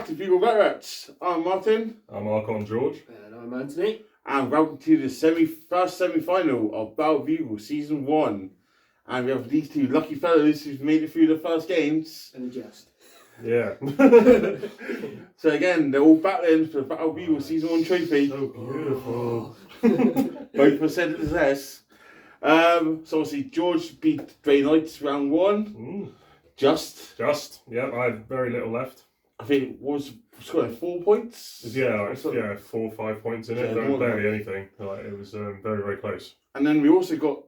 to Bugle Veterans. I'm Martin. I'm Archon George. And I'm Anthony. And welcome to the first semi-final of Battle Bugle Season 1. And we have these two lucky fellows who've made it through the first games. And just. Yeah. So again, they're all battling for the Battle Bugle Season 1 trophy. So beautiful. Both percent of S. So obviously George beat Grey Knights round 1. Just, yeah, I had very little left. I think it was scoring 4 points. Yeah, 4 or 5 points in it. There was barely anything. It was very, very close. And then we also got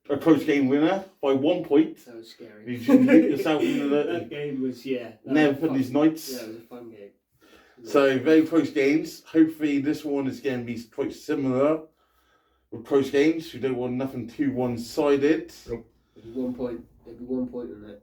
a close game winner by 1 point. That was scary. You hit yourself in the that game was, never put these Knights. Yeah, it was a fun game. So very close games. Hopefully this one is going to be quite similar with close games. We don't want nothing too one-sided. Nope. There'd be 1 point. There'd be 1 point in it.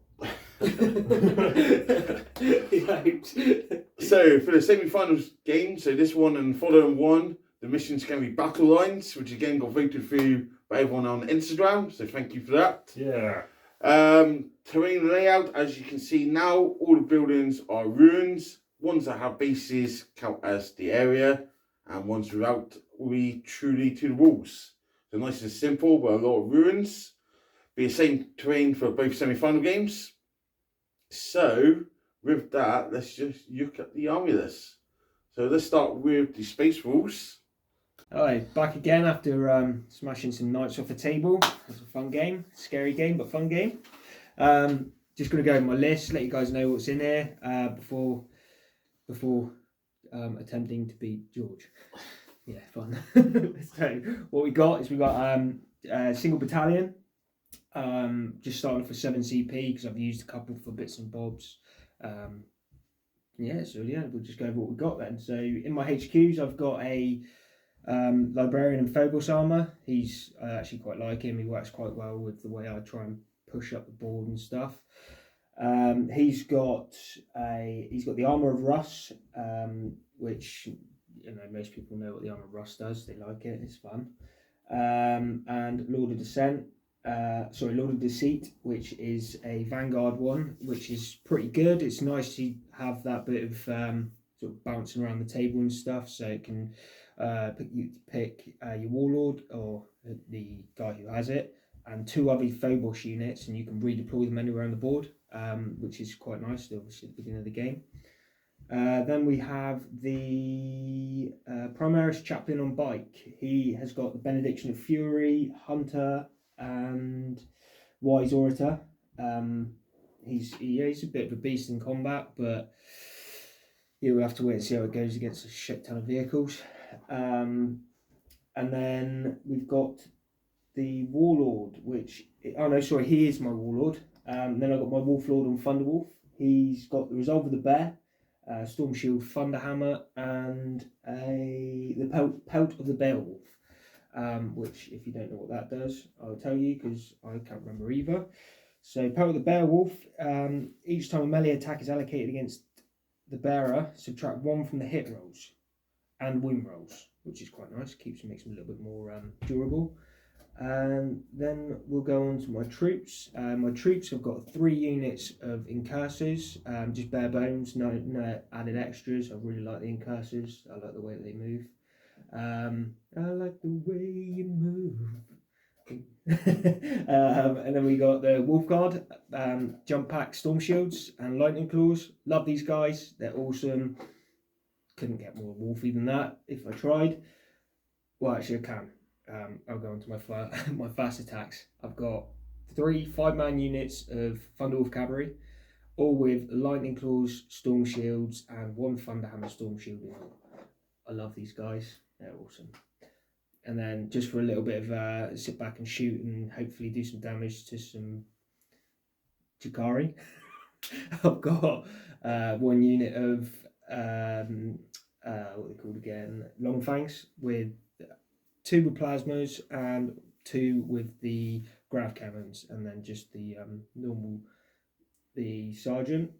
So for the semi-finals game, so this one and following one, the missions can be battle lines, which again got voted through by everyone on Instagram. So thank you for that. Yeah. Terrain layout, as you can see now, all the buildings are ruins. Ones that have bases count as the area, and ones without will be truly to the walls. So nice and simple, but a lot of ruins. Be the same terrain for both semi-final games. So with that, let's just look at the army list. So let's start with the space rules. Alright, back again after smashing some knights off the table. It was a fun game, scary game, but fun game. Just going to go over my list, let you guys know what's in here before attempting to beat George. Yeah, fun. So what we got is a single battalion. Just starting off with 7 CP because I've used a couple for bits and bobs. We'll just go over what we got then. So in my HQs, I've got a Librarian and Phobos Armour. I actually quite like him. He works quite well with the way I try and push up the board and stuff. He's got the Armour of Russ, which most people know what the Armour of Russ does. They like it. It's fun. And Lord of Deceit, which is a Vanguard one, which is pretty good. It's nice to have that bit of sort of bouncing around the table and stuff, so it can pick your Warlord or the guy who has it, and 2 other Phobos units, and you can redeploy them anywhere on the board, which is quite nice, obviously at the beginning of the game. Then we have the Primaris Chaplain on bike. He has got the Benediction of Fury, Hunter, and Wise Orator. He's a bit of a beast in combat, but you'll have to wait and see how it goes against a shit ton of vehicles. And then we've got the Warlord, he is my Warlord. Then I've got my Wolflord on Thunderwolf. He's got the Resolve of the Bear, Storm Shield, Thunderhammer, and the Pelt of the Balewolf. Which, if you don't know what that does, I'll tell you because I can't remember either. So, Pelt of the Balewolf, each time a melee attack is allocated against the bearer, subtract 1 from the hit rolls and win rolls, which is quite nice. Makes them a little bit more durable. And then we'll go on to my troops. My troops have got 3 units of Incursors, just bare bones, no added extras. I really like the Incursors. I like the way that they move. I like the way you move. And then we got the Wolf Guard, Jump Pack, Storm Shields, and Lightning Claws. Love these guys, they're awesome. Couldn't get more wolfy than that if I tried. Well, actually, I can. I'll go on to my fast attacks. I've got 3 5-man units of Thunderwolf Cavalry, all with Lightning Claws, Storm Shields, and 1 Thunderhammer Storm Shield in all. I love these guys. They're awesome. And then just for a little bit of sit back and shoot and hopefully do some damage to some Drukhari. I've got 1 unit of what are they called again? Long Fangs, with 2 with plasmas and 2 with the grav cannons, and then just the the sergeant.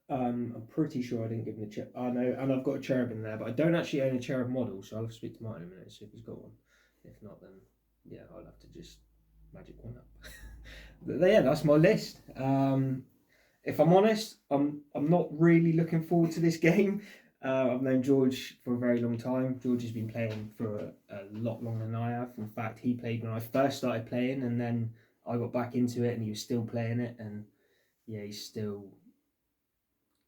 I'm pretty sure I didn't give him the cherub. I know, and I've got a cherub in there, but I don't actually own a cherub model, so I'll have to speak to Martin in a minute, see if he's got one. If not, then yeah, I'll have to just magic one up. But yeah, that's my list. if I'm honest, I'm not really looking forward to this game. I've known George for a very long time. George has been playing for a lot longer than I have. In fact, he played when I first started playing, and then I got back into it, and he was still playing it, and yeah, he's still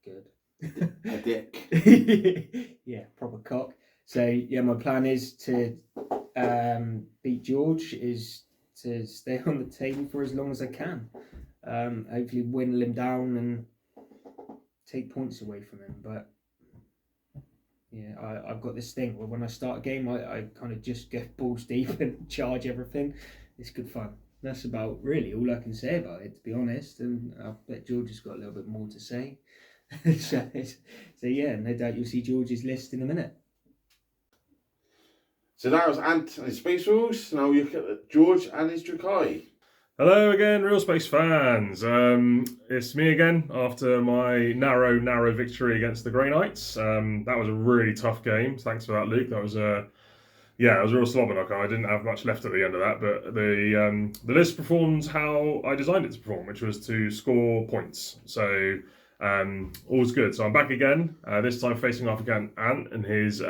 good. A dick. Yeah, proper cock. So yeah, my plan is to beat George, is to stay on the table for as long as I can. Hopefully whittle him down and take points away from him. But yeah, I've got this thing where when I start a game, I kind of just get balls deep and charge everything. It's good fun. That's about really all I can say about it, to be honest. And I bet George has got a little bit more to say. So yeah, no doubt you'll see George's list in a minute. So that was Ant and his Space Rules. Now you look at George and his Drukhari. Hello again, Real Space fans. It's me again after my narrow victory against the Grey Knights. That was a really tough game. Thanks for that, Luke. That was it was a real slobber knocker. I didn't have much left at the end of that, but the list performed how I designed it to perform, which was to score points. So all's good. So I'm back again. This time facing off against Ant and his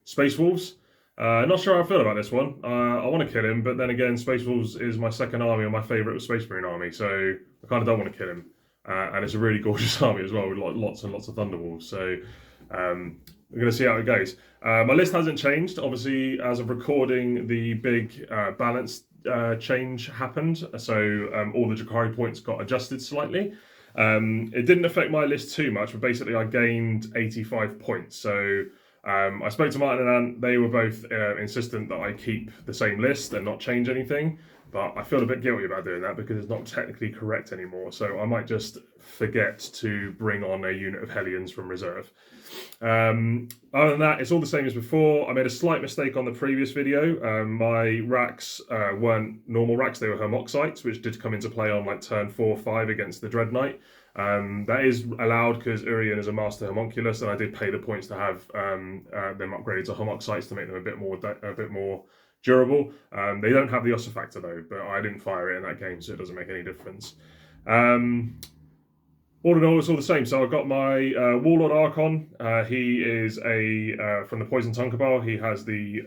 Space Wolves. Not sure how I feel about this one. I want to kill him, but then again, Space Wolves is my second army and my favourite Space Marine army, so I kind of don't want to kill him. And it's a really gorgeous army as well, with like lots and lots of Thunderwolves. So we're going to see how it goes. My list hasn't changed. Obviously, as of recording, the big balance change happened, so all the Drukhari points got adjusted slightly. It didn't affect my list too much, but basically I gained 85 points. So I spoke to Martin and Ant. They were both insistent that I keep the same list and not change anything. But I feel a bit guilty about doing that because it's not technically correct anymore. So I might just forget to bring on a unit of Hellions from reserve. Other than that, it's all the same as before. I made a slight mistake on the previous video. My racks weren't normal racks. They were Hermoxites, which did come into play on like turn 4-5 against the Dread Knight. That is allowed because Urian is a master homunculus, and I did pay the points to have them upgraded to homoxites to make them a bit more durable. They don't have the Ossifactor though, but I didn't fire it in that game, so it doesn't make any difference. All in all, it's all the same. So I've got my Warlord Archon. He is from the Poison Tongue Cabal. He has the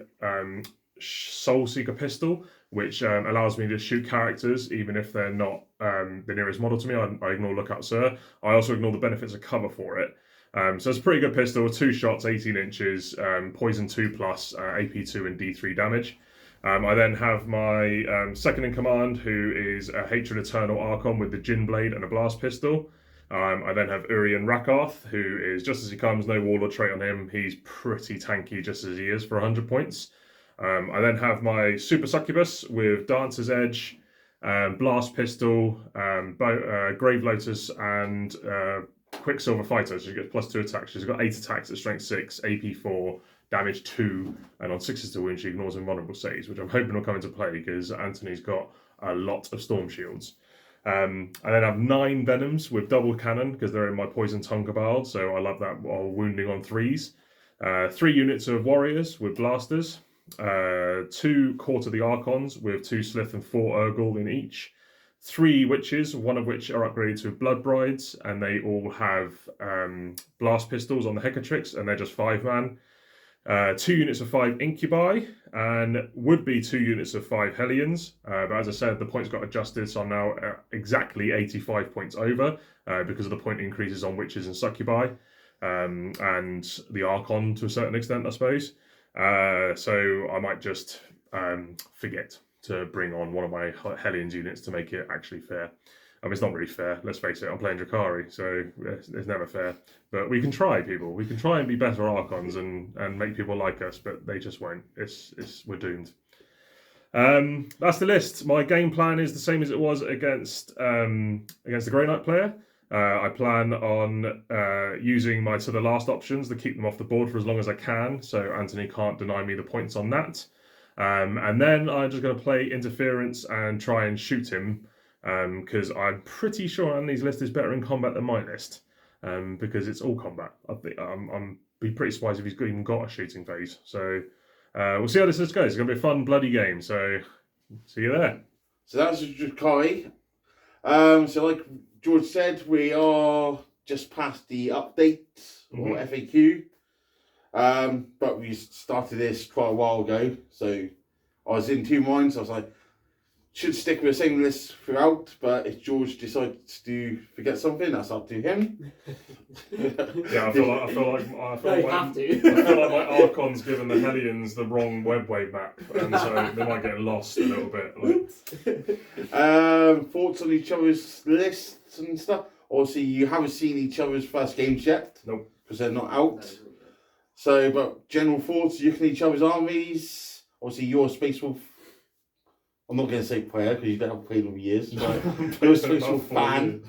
Soul Seeker pistol, which allows me to shoot characters even if they're not the nearest model to me. I ignore Lookout Sir. I also ignore the benefits of cover for it. So it's a pretty good pistol. 2 shots, 18 inches, poison 2+, AP 2 and D3 damage. I then have my second in command, who is a Hatred Eternal Archon with the Gin Blade and a Blast Pistol. I then have Urian Rakarth, who is just as he comes, no Warlord trait on him. He's pretty tanky just as he is for 100 points. I then have my Super Succubus with Dancer's Edge, Blast Pistol, Grave Lotus, and Quicksilver Fighter. So she gets +2 attacks. She's got 8 attacks at Strength 6, AP 4, Damage 2, and on 6s to wound she ignores invulnerable saves, which I'm hoping will come into play because Anthony's got a lot of Storm Shields. I then have 9 Venoms with double cannon because they're in my Poison Tongue Cabal, so I love that while wounding on 3s. 3 units of Warriors with Blasters. 2 Court of the Archons with 2 Slith and 4 Urgle in each. 3 Witches, one of which are upgraded to Blood Brides, and they all have Blast Pistols on the Hecatrix, and they're just 5-man. 2 units of 5 Incubi, and would be 2 units of 5 Hellions. But as I said, the points got adjusted, so I'm now at exactly 85 points over because of the point increases on Witches and Succubi, and the Archon to a certain extent, I suppose. So I might just forget to bring on one of my Hellions units to make it actually fair. I mean, it's not really fair, let's face it, I'm playing Drukhari, so it's never fair. But we can try, people. We can try and be better Archons and make people like us, but they just won't. We're doomed. That's the list. My game plan is the same as it was against the Grey Knight player. I plan on using my to the last options to keep them off the board for as long as I can, so Anthony can't deny me the points on that. And then I'm just going to play Interference and try and shoot him, because I'm pretty sure Anthony's list is better in combat than my list, because it's all combat. I'm be pretty surprised if he's even got a shooting phase. So we'll see how this list goes. It's going to be a fun, bloody game, so see you there. So that's Drukhari. So like George said, we are just past the update or Mhm. FAQ. But we started this quite a while ago, so I was in two minds. I was like, should stick with the same list throughout, but if George decides to forget something, that's up to him. Yeah, I feel like No, you have to. I feel like my Archon's given the Hellions the wrong webway map, and so they might get lost a little bit. Like, Thoughts on each other's lists and stuff. Obviously, you haven't seen each other's first games yet. Nope. Because they're not out. So, but general thoughts, you can each other's armies. Obviously, you're a Space Wolf. I'm not going to say player because you don't have played over years. But you're a Space Wolf fan.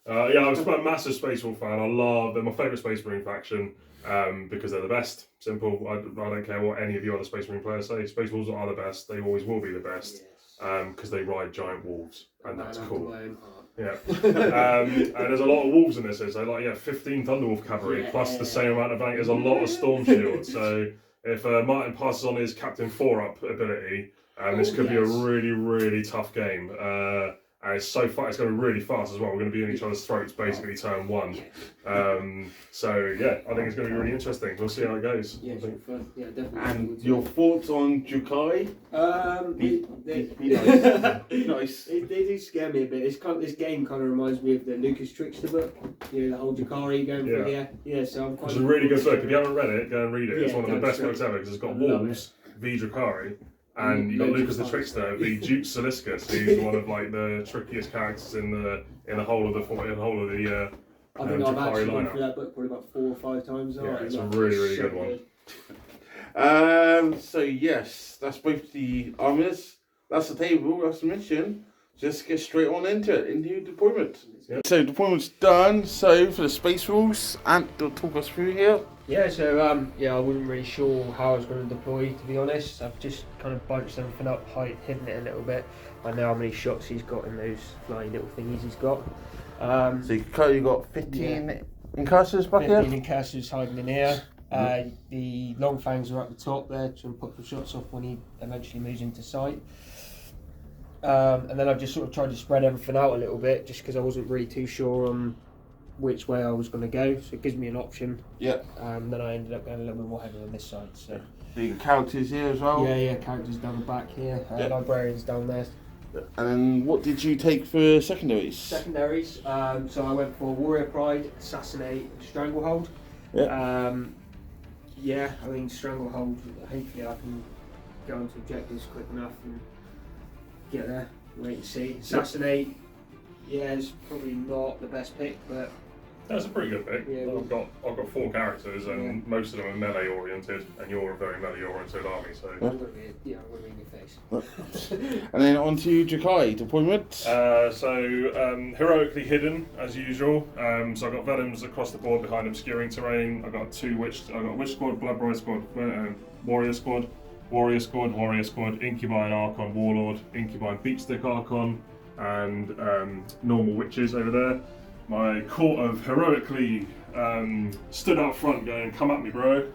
Yeah, I'm a massive Space Wolf fan. They're my favourite Space Marine faction because they're the best. Simple. I don't care what any of you other Space Marine players say. Space Wolves are the best. They always will be the best because they ride giant wolves, and that's cool. Yeah. And there's a lot of wolves in this. So 15 Thunderwolf cavalry plus the same amount of there's a lot of storm shields. So if Martin passes on his Captain 4-up ability, this could be a really, really tough game. And it's so fast. It's going to be really fast as well. We're going to be in each other's throats basically turn one. So yeah, I think it's going to be really interesting. We'll see how it goes. Yeah, definitely. And your thoughts on Drukhari? Nice. They do scare me a bit. This game kind of reminds me of the Lucas Trickster book. You know, the whole Drukhari going. Yeah. So I'm quite. It's a really good book. If you haven't read it, go and read it. It's one of the best books ever because it's got wolves, v Drukhari. And you've got Lucas the Trickster, the Duke Siliscus, who's one of like the trickiest characters in the whole of the I think I've actually gone through that book probably about 4 or 5 times now. Yeah, it's a really, really good one. So yes, that's both the armies. That's the table. That's the mission. Just get straight on into it, into deployment. Yep. So deployment's done. So for the space rules, Ant will talk us through here. Yeah, so I wasn't really sure how I was going to deploy, to be honest. I've just kind of bunched everything up, hidden it a little bit. I know how many shots he's got in those flying little thingies he's got. So you currently got 15 incursors back here? 15 incursors hiding in here. The long fangs are at the top there to put the shots off when he eventually moves into sight. And then I've just sort of tried to spread everything out a little bit, just because I wasn't really too sure on which way I was going to go, so it gives me an option. Yeah. Then I ended up going a little bit more heavy on this side. So the characters here as well. Yeah, characters down the back here. Librarians down there. And then what did you take for secondaries? Secondaries. So I went for Warrior Pride, Assassinate, Stranglehold. Yeah. I mean Stranglehold. Hopefully I can go onto objectives quick enough and get there. Wait and see. Assassinate. Yeah, it's probably not the best pick, but that's a pretty good pick. Yeah, I've got 4 characters, and most of them are melee oriented, and you're a very melee oriented army. So I'm gonna be in your face. And then on to Drukhari deployment. Heroically hidden as usual. So I've got Venoms across the board behind obscuring terrain. I've got 2 Witch Squad, Blood Bride Squad, Warrior Squad, Warrior Squad, Warrior Squad, Incubi and Archon, Warlord, Incubi and Beatstick Archon, and normal witches over there. My court of heroically stood out front going, come at me bro,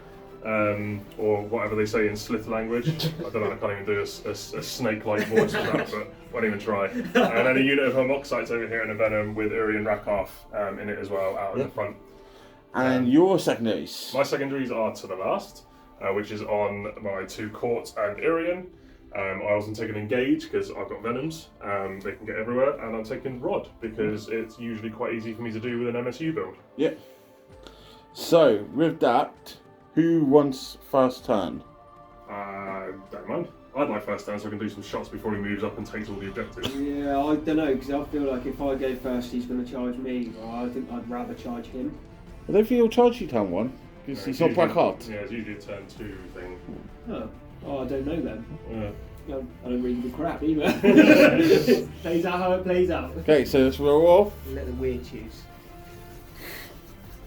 or whatever they say in Slith language. I don't know, I can't even do a snake-like voice for that, but won't even try. And then a unit of Homoxites over here in a Venom with Urian Rakoff in it as well, out in the front. And your secondaries? My secondaries are to the last, which is on my 2 courts and Urian. I wasn't taking Engage because I've got Venoms, they can get everywhere, and I'm taking Rod because it's usually quite easy for me to do with an MSU build. Yep. So, with that, who wants first turn? Don't mind. I'd like first turn so I can do some shots before he moves up and takes all the objectives. Yeah, I don't know, because I feel like if I go first he's going to charge me, or I think I'd rather charge him. I don't think he'll charge you turn 1, because he's not Black Heart. Yeah, it's usually a turn 2 thing. Oh, I don't know then. Yeah. I don't really give a crap either. Plays out how it plays out. Okay, so let's roll off. Let the weird choose.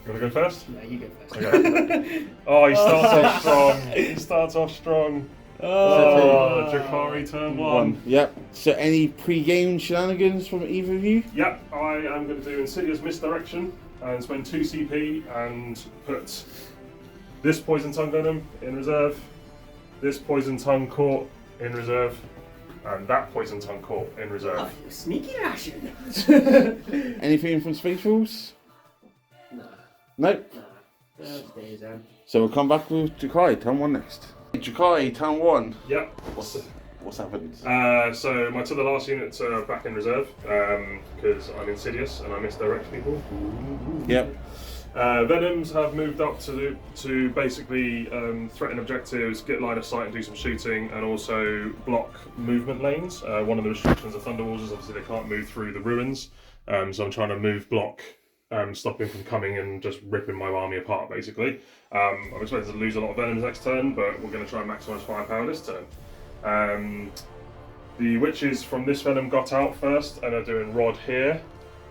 You want to go first? No, you go first. Okay. Oh, he starts off strong. He starts off strong. Oh, Drukhari turn 1. Yep. So any pre-game shenanigans from either of you? Yep, I am going to do Insidious Misdirection and spend 2 CP and put this Poison Tongue Venom in reserve, this Poison Tongue Court in reserve, and that poison tongue caught in reserve. Oh, sneaky ration. Anything from Space Rules? Nah. Nope. Nah. Stays on. So we'll come back with Drukhari, turn 1 next. Drukhari, turn 1. Yep. What's happened? So my to the last units are back in reserve because I'm insidious and I misdirect people. Yep. Venoms have moved up to basically threaten objectives, get line of sight and do some shooting, and also block movement lanes. One of the restrictions of Thunderwolf is obviously they can't move through the ruins, so I'm trying to move block, stop him from coming and just ripping my army apart basically. I'm expecting to lose a lot of Venoms next turn, but we're going to try and maximise firepower this turn. The witches from this Venom got out first and are doing Rod here.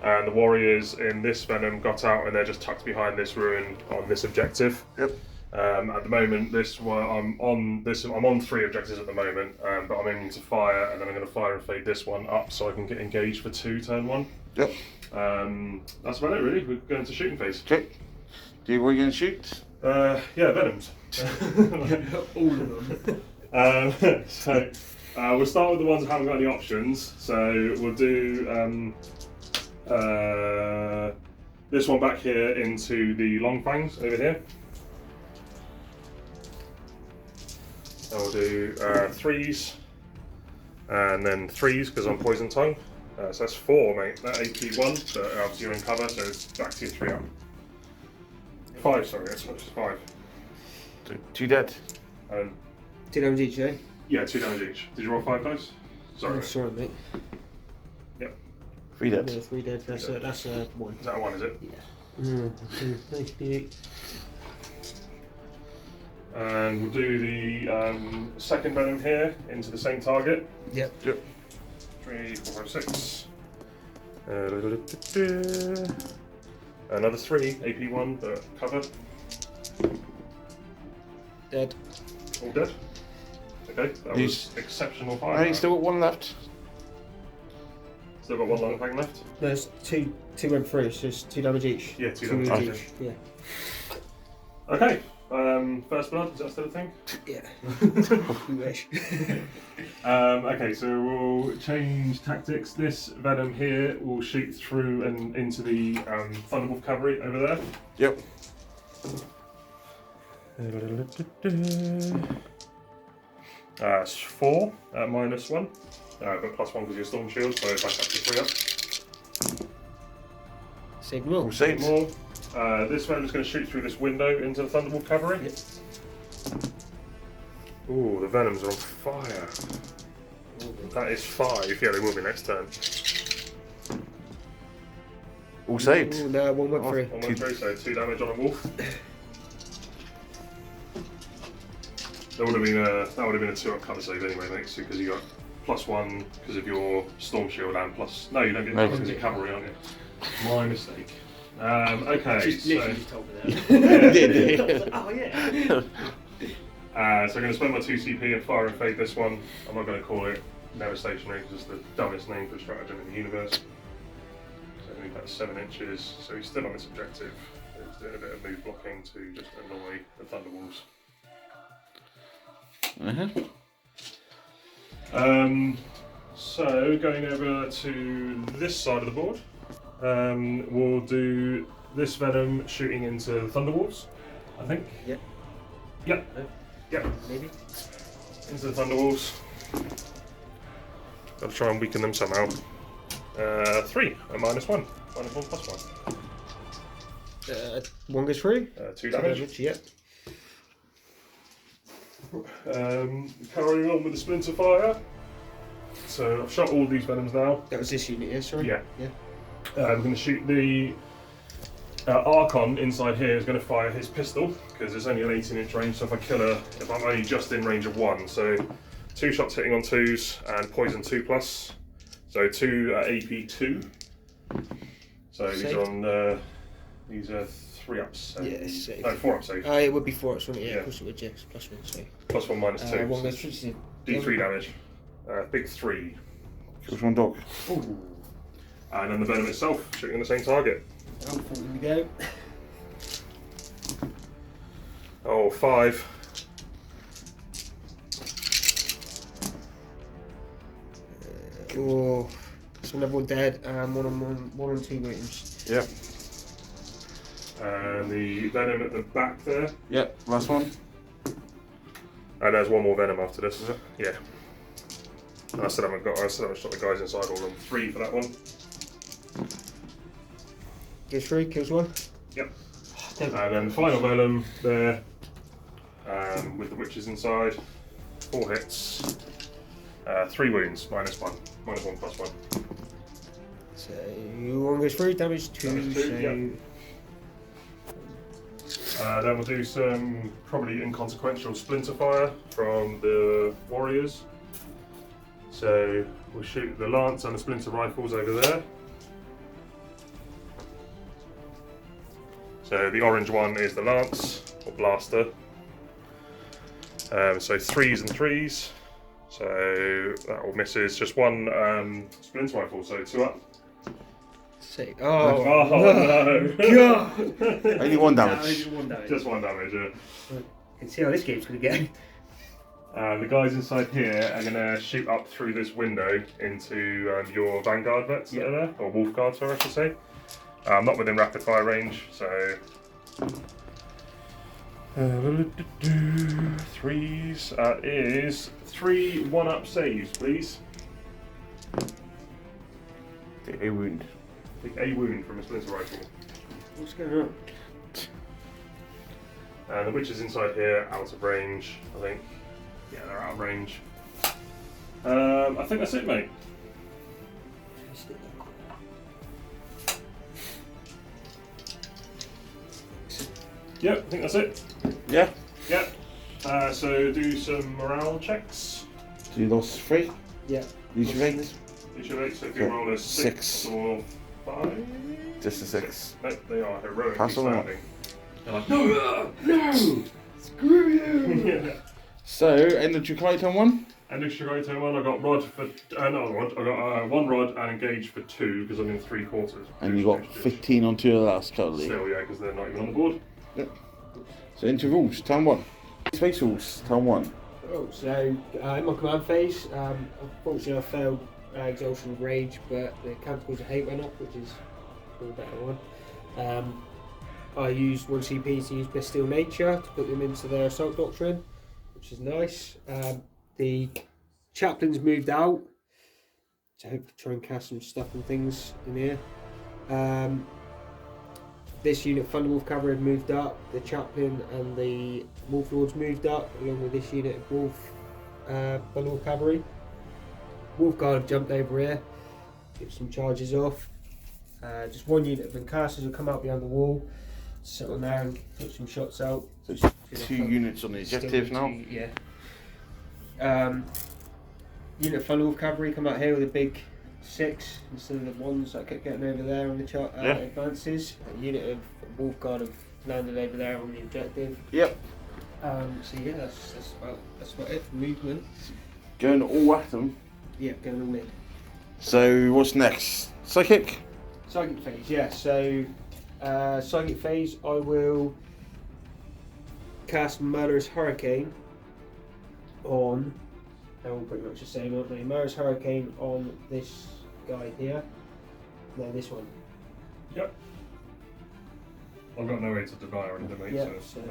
And the warriors in this Venom got out and they're just tucked behind this ruin on this objective. Yep. At the moment, I'm on 3 objectives at the moment, but I'm aiming to fire, and then I'm going to fire and fade this one up so I can get engaged for 2 turn 1. Yep. That's about it really. We're going to shooting phase. Okay. Do you want to shoot? Yeah, Venoms. All of them. So we'll start with the ones that haven't got any options. So we'll do this one back here into the long fangs over here. And we'll do 3s and then 3s because I'm poison tongue. So that's 4, mate. That AP 1, but obviously you're in cover, so it's back to your 3 up. 5, sorry, that's much as 5. 2 dead. 2 damage each, eh? Yeah, 2 damage each. Did you roll 5 dice? Sorry. Oh, sorry, mate. 3 dead. Yeah, 3 dead. That's a 1. Is that a 1, is it? Yeah. And we'll do the second venom here into the same target. Yep. 3, 4, 5, 6. Another 3, AP 1, but cover. Dead. All dead. Okay, that was exceptional fire. Right, still got 1 left. Still got 1 long fang left. There's 2 went through, so it's 2 damage each. Yeah, 2 2 damage each. Yeah. Okay, first blood, is that still a thing? Yeah. You wish. Okay, so we'll change tactics. This venom here will shoot through and into the Thunderwolf cavalry over there. Yep. It's 4 at -1, but +1 because you're storm shield, so back up to 3 up. Save them all. All saved. More. This venom's going to shoot through this window into the Thunderwolf cavalry. Yep. Ooh, the venoms are on fire. That is 5. Yeah, they will be next turn. All saved. Ooh, no, 1 went through. 1 went through, so 2 damage on a wolf. That would have been a 2-up cover save anyway, mate, because you got +1 because of your storm shield and plus. No, you don't get No. because you're cavalry, aren't you? My mistake. Okay, Just so literally just told me that. Did. I was like, oh yeah. so I'm going to spend my 2 CP and fire and fade this one. I'm not going to call it Never Stationary because it's the dumbest name for stratagem in the universe. So only about 7 inches, so he's still on this objective. He's doing a bit of move blocking to just annoy the Thunderwolves. So going over to this side of the board, we'll do this venom shooting into the Thunderwolves, I think. Yep. Yep. Yep. Maybe. Into the Thunderwolves. Got to try and weaken them somehow. 3 at -1. -1 +1. 1 goes through. 2 damage. Yep. Carrying on with the splinter fire. So I've shot all these venoms now. That was this unit, yeah, sorry? Yeah. Yeah. I'm going to shoot the Archon inside here is going to fire his pistol because it's only an 18-inch range. So if I'm only just in range of 1, so 2 shots hitting on 2s and poison 2+. So 2 AP 2. So these are on these are 3 ups. Yeah, safe. No, 4 ups. It would be 4 ups, wouldn't it? Yeah, Yeah. of course it would, yes. +1, so. +1 -2. 1 goes through. So D3 damage. Big 3. Kills 1 dog. Ooh. And then the venom itself shooting the same target. Oh, 4 we go. Oh, 5. Oh, so another one dead and one on 2 wounds. Yep. And the venom at the back there. Yep. Last one. And there's one more venom after this, is it? Yeah. And I still haven't shot the guys inside all of them. 3 for that one. Gets 3, kills 1. Yep. And then final venom there, with the witches inside. 4 hits. 3 wounds, -1. -1 +1. So 1 goes through, damage 2. Damage 2, so yep. Then we'll do some probably inconsequential splinter fire from the warriors. So we'll shoot the lance and the splinter rifles over there. So the orange one is the lance or blaster. So 3s and 3s. So that all misses. Just 1 splinter rifle. So 2 up. Say, Oh no! God! Only 1 damage. Just 1 damage. Yeah. You can see how this game's gonna get. The guys inside here are going to shoot up through this window into your Vanguard vets that are there, or Wolf Guard, sorry, I should say. Not within rapid fire range, so. 3s is 3 1-up saves, please. Take a wound. Take a wound from a splinter rifle. What's going on? And the witches inside here, out of range, I think. Yeah, they're out of range. I think that's it, mate. Yep, I think that's it. Yeah. Yep. So do some morale checks. So you lost 3. Yeah. Use your 8. Each of 8, so if you roll a 6 or 5. Just a 6. No, they are heroically Pass on. standing. They're like, no! Screw you! Yeah. So, end of Drukhari turn 1. And Exhortation 1, I got rod for not rod. I got 1 rod and engage for 2 because I'm in 3/4. And you got 15 on 2 of the last currently. Still, yeah, because they're not even on the board. Yep. So into rules, turn 1. Space rules, turn 1. Oh, so in my command phase, unfortunately I failed Exhaustion of Rage, but the Canticles of Hate went up, which is a better one. I used 1 CP to use Bestial Nature to put them into their Assault Doctrine, which is nice. The Chaplain's moved out, so I hope to try and cast some stuff and things in here. This unit, Thunderwolf Cavalry, had moved up. The Chaplain and the Wolf Lords moved up, along with this unit of Thunderwolf Cavalry. Wolf Guard have jumped over here, get some charges off. Just 1 unit of Incursors will come out behind the wall, sit on there and put some shots out. So it's 2 units on the objective now. Yeah. Unit of Thunderwolf Cavalry come out here with a big 6 instead of the 1s that kept getting over there on the chart advances. A unit of Wolf Guard have landed over there on the objective. Yep. So yeah, that's about it for movement. Going all at them. Yeah, going all in. So what's next? Psychic? Psychic phase, yeah. So psychic phase, I will cast Murderous Hurricane on. They're all pretty much the same, aren't they? Murderous Hurricane on this guy here. No, this one. Yep. I've got no way to deny or anything, mate. Yeah, So.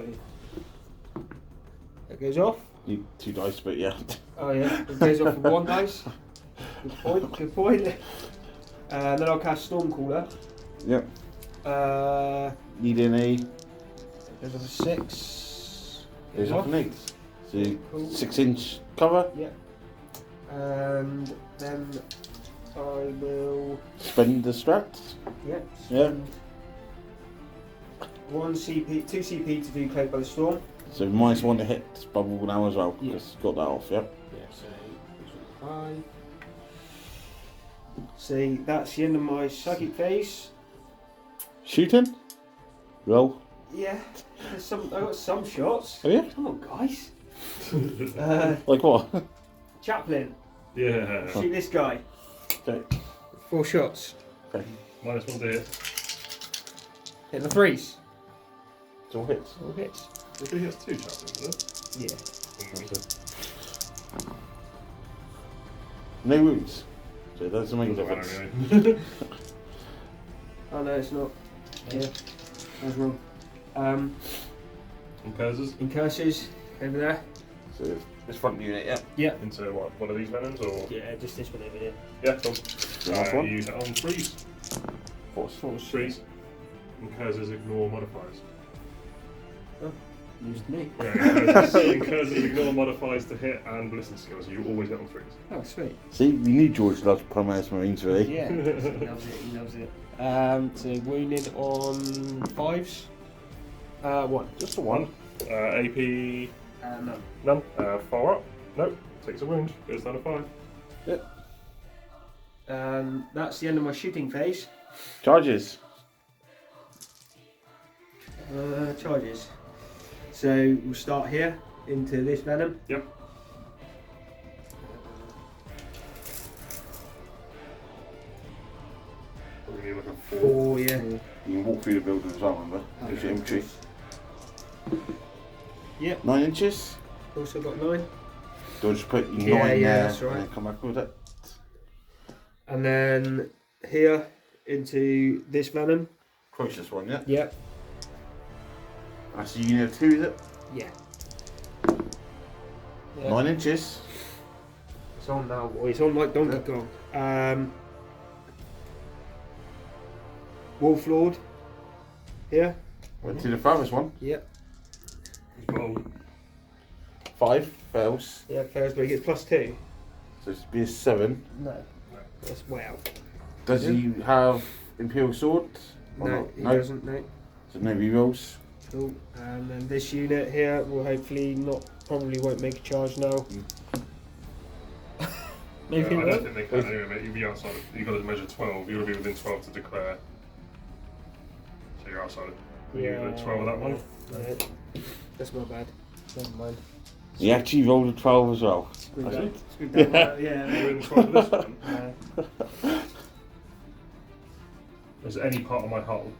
That goes off. Need 2 dice, but yeah. Oh yeah, it goes off with 1 dice. Good point, good point. Then I'll cast Stormcaller. Yep. Needing a. Goes off a 6. Goes off an 8. So Cool. 6-inch cover. Yeah. And then I will. Spend the strats. Yeah. Yeah. 1 CP, 2 CP to do Cloak by the Storm. So -1 to hit bubble now as well. Yeah. Just got that off, yeah. Yeah, so 5. See, that's the end of my psychic phase. Shooting? Roll. Yeah, I got some shots. Oh yeah? Come on, guys. Like what? Chaplain, Yeah. shoot this guy. Okay. 4 shots. Okay. -1 to hit. Hit the 3s. It's all hits. All hits. If he hits 2 chaplains, is it? Yeah. No wounds. So it doesn't make a Doesn't difference. matter anyway. Oh no, it's not. Yeah, I was wrong. Incursors Incursors over there. So this front unit, yeah. Yep. into what? One of these venoms or? Yeah, just this one over here. Yeah, cool. Last one. Use it on freeze. Force. Freeze. Incursors ignore modifiers. Used me. Yeah, Incursors ignore modifiers to hit and ballistic skills. You always get on freeze. Oh, sweet. See, we need George loves Primaris Marines, really. Yeah, he loves it. He loves it. So wounded on 5s. 1. Just the one. AP. No. None. 4 up. Nope. Takes a wound. Goes down to 5. That's the end of my shooting phase. Charges. Charges. So we'll start here into this venom. Yep. We need like a 4. 4, yeah. You can walk through the building as well, remember? Gives you infantry. Yep. 9 inches. Also got 9. Do I just put your 9 Yeah, there that's right. and then come back with it? And then here into this venom. Closest one, yeah? Yep. That's a unit of 2, is it? Yeah. 9 inches. It's on now, boy. It's on like Donkey Kong. Warlord. Here. Went to the farthest one. Yep. Oh, 5 fails. Yeah, fails, but he gets +2. So it's be a 7. No. That's way out. Does he have Imperial Sword? Or No, not? he doesn't. No. So no rerolls. Cool. And then this unit here will hopefully probably won't make a charge now. Maybe I not. don't think they can anyway, mate. You'll be outside. You've got to measure 12. You'll be within 12 to declare. So you're outside. Are you within 12 of that one? No. That's my bad. Never mind. He actually rolled a 12 as well. Screwed Has he? down. Screwed down. You're Yeah. within 12 of this one. Uh, Is any part of my hull?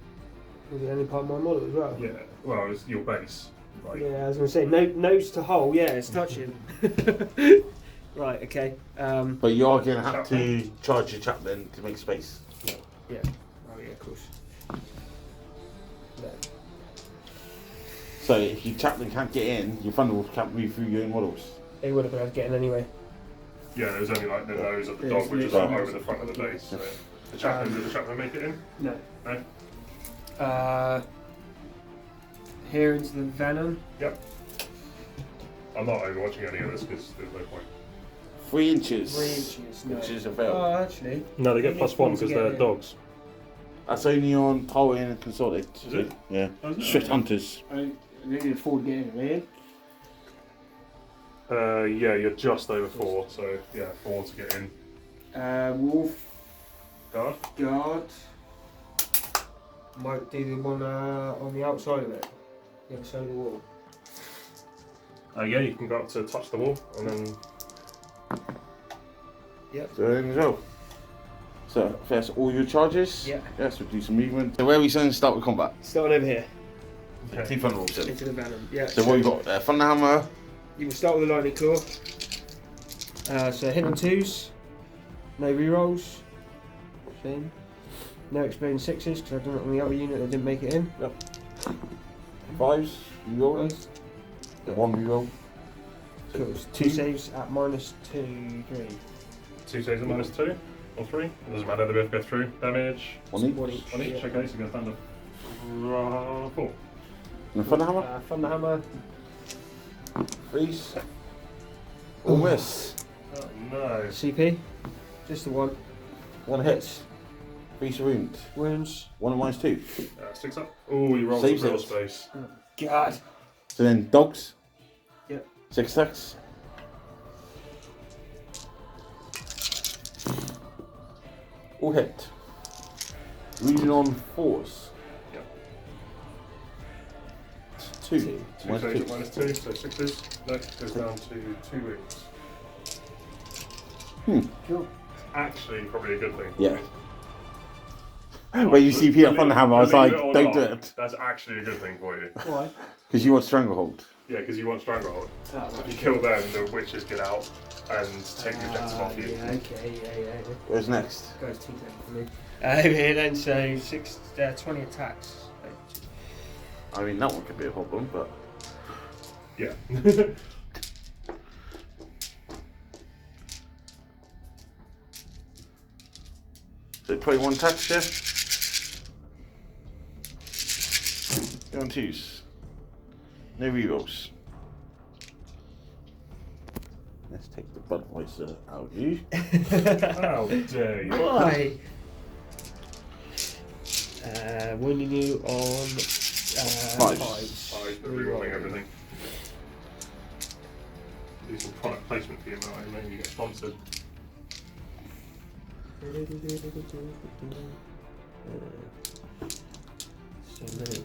was it any part of my model as well? Yeah. Well, it's your base. Like, Yeah, I was going to say, nose to hole, yeah, it's touching. Right, okay. But you are going to have to charge your chaplain to make space. Yeah. Oh, yeah, of course. No. So if your chaplain can't get in, your Thunderwolf can't move through your own models. He would have been able to get in anyway. Yeah, there's only like the nose of the Yeah, dog, which is literally- like over the front of the base. So the chaplain, did the chaplain make it in? No. No. Here into the venom. Yep. I'm not overwatching any of this because there's no point. 3 inches. 3 inches. No. Which is a fail. Oh, actually. No, they get Only +1 one to because get they're in. dogs. That's only on Tolkien and Consulted. Is it? Yeah. Oh, is it? Swift Hunters. I really afford getting it in. Yeah, you're just over 4, so yeah, 4 to get in. Wolf Guard. guard. Might do the one on the outside of it. The other side of the wall. Yeah, you can go up to touch the wall and then. So in as well. So that's all your charges. Yeah. Yes, we'll do some movement. So where are we saying to start with combat? Starting over here. Okay. 2 Thunderwolves in. Into the venom. Yeah. So what we got? Thunderhammer. You will start with a lightning claw. So hit on 2s. No rerolls. Same. No exploding 6s because I've done it on the other unit that didn't make it in. 5s. You roll. 1 reroll. Cool. 2 saves at -2, 3. 2 saves at -2 or 3. It doesn't matter, they both go through. Damage. 1 each. 1 each. 1 each, Yeah. okay, so go down to 4. And the Thunderhammer. Thunderhammer. 3s. All miss. Oh no. CP. Just the 1. 1 hit. 3 wound. Wounds. 1 and -2. 6 up. Oh, you rolled Saves some real it. space. God. So then dogs. Yep. 6 attacks. All hit. Reading on 4s. Yep. 2. 2. 2 Minus saves at 2. -2, so 6s. No, goes down to 2 wounds. Cool. Actually, probably a good thing. Yeah. When you see Peter Thunderhammer, I was like, Believe it or don't do not, it. That's actually a good thing for you. Why? Because you want Stranglehold. Yeah, because you want Stranglehold. Oh, If you kill them, the witches get out. and take the objective off you. Yeah, okay, yeah. Where's next? Goes too late for me. Here then, so 20 attacks. I mean, that one could be a problem, but Yeah. so 21 attacks, yeah. Go on twos. No rerolls. Let's take the Budweiser out of you. How dare you? Why? Wounding you on Fives. Five, but rerolling everything. Do some product placement for you, Martin, maybe you get sponsored. So many.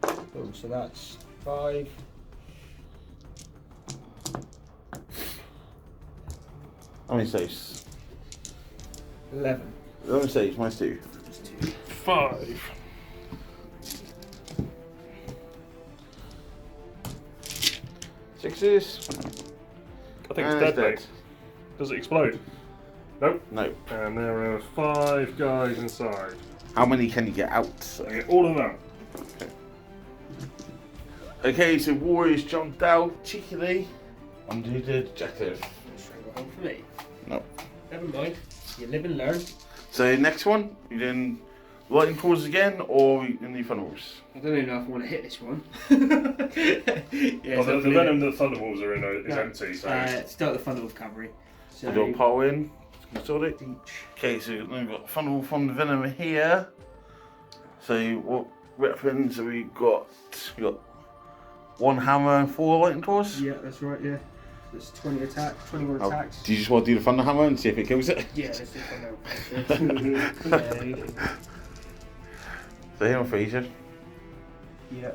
Oh, so that's 5. How many saves? 11. 11 saves, minus 2. 5. Sixes. I think And it's dead, dead. mate. Does it explode? Nope. No. And there are 5 guys inside. How many can you get out? I get all of them. Okay, so Warriors jumped out cheekily onto the objective. Strangle hold for me. No. Never mind. You live and learn. So next one, you then lightning claws again, or in the funnels. I don't even know if I want to hit this one. Yeah, Well, so the venom that Thunderwolves are in is empty, so. start the funnel recovery. So So you'll pile in. Sort it. each. Okay, so we've got funnel from the venom here. So what weapons have we got? We got 1 hammer and 4 lightning claws. Yeah, that's right. Yeah, that's 20 attacks, 21 Oh, attacks. do you just want to do the thunder hammer and see if it kills it? Yeah, let's do funnel. So here on Fraser, Yeah.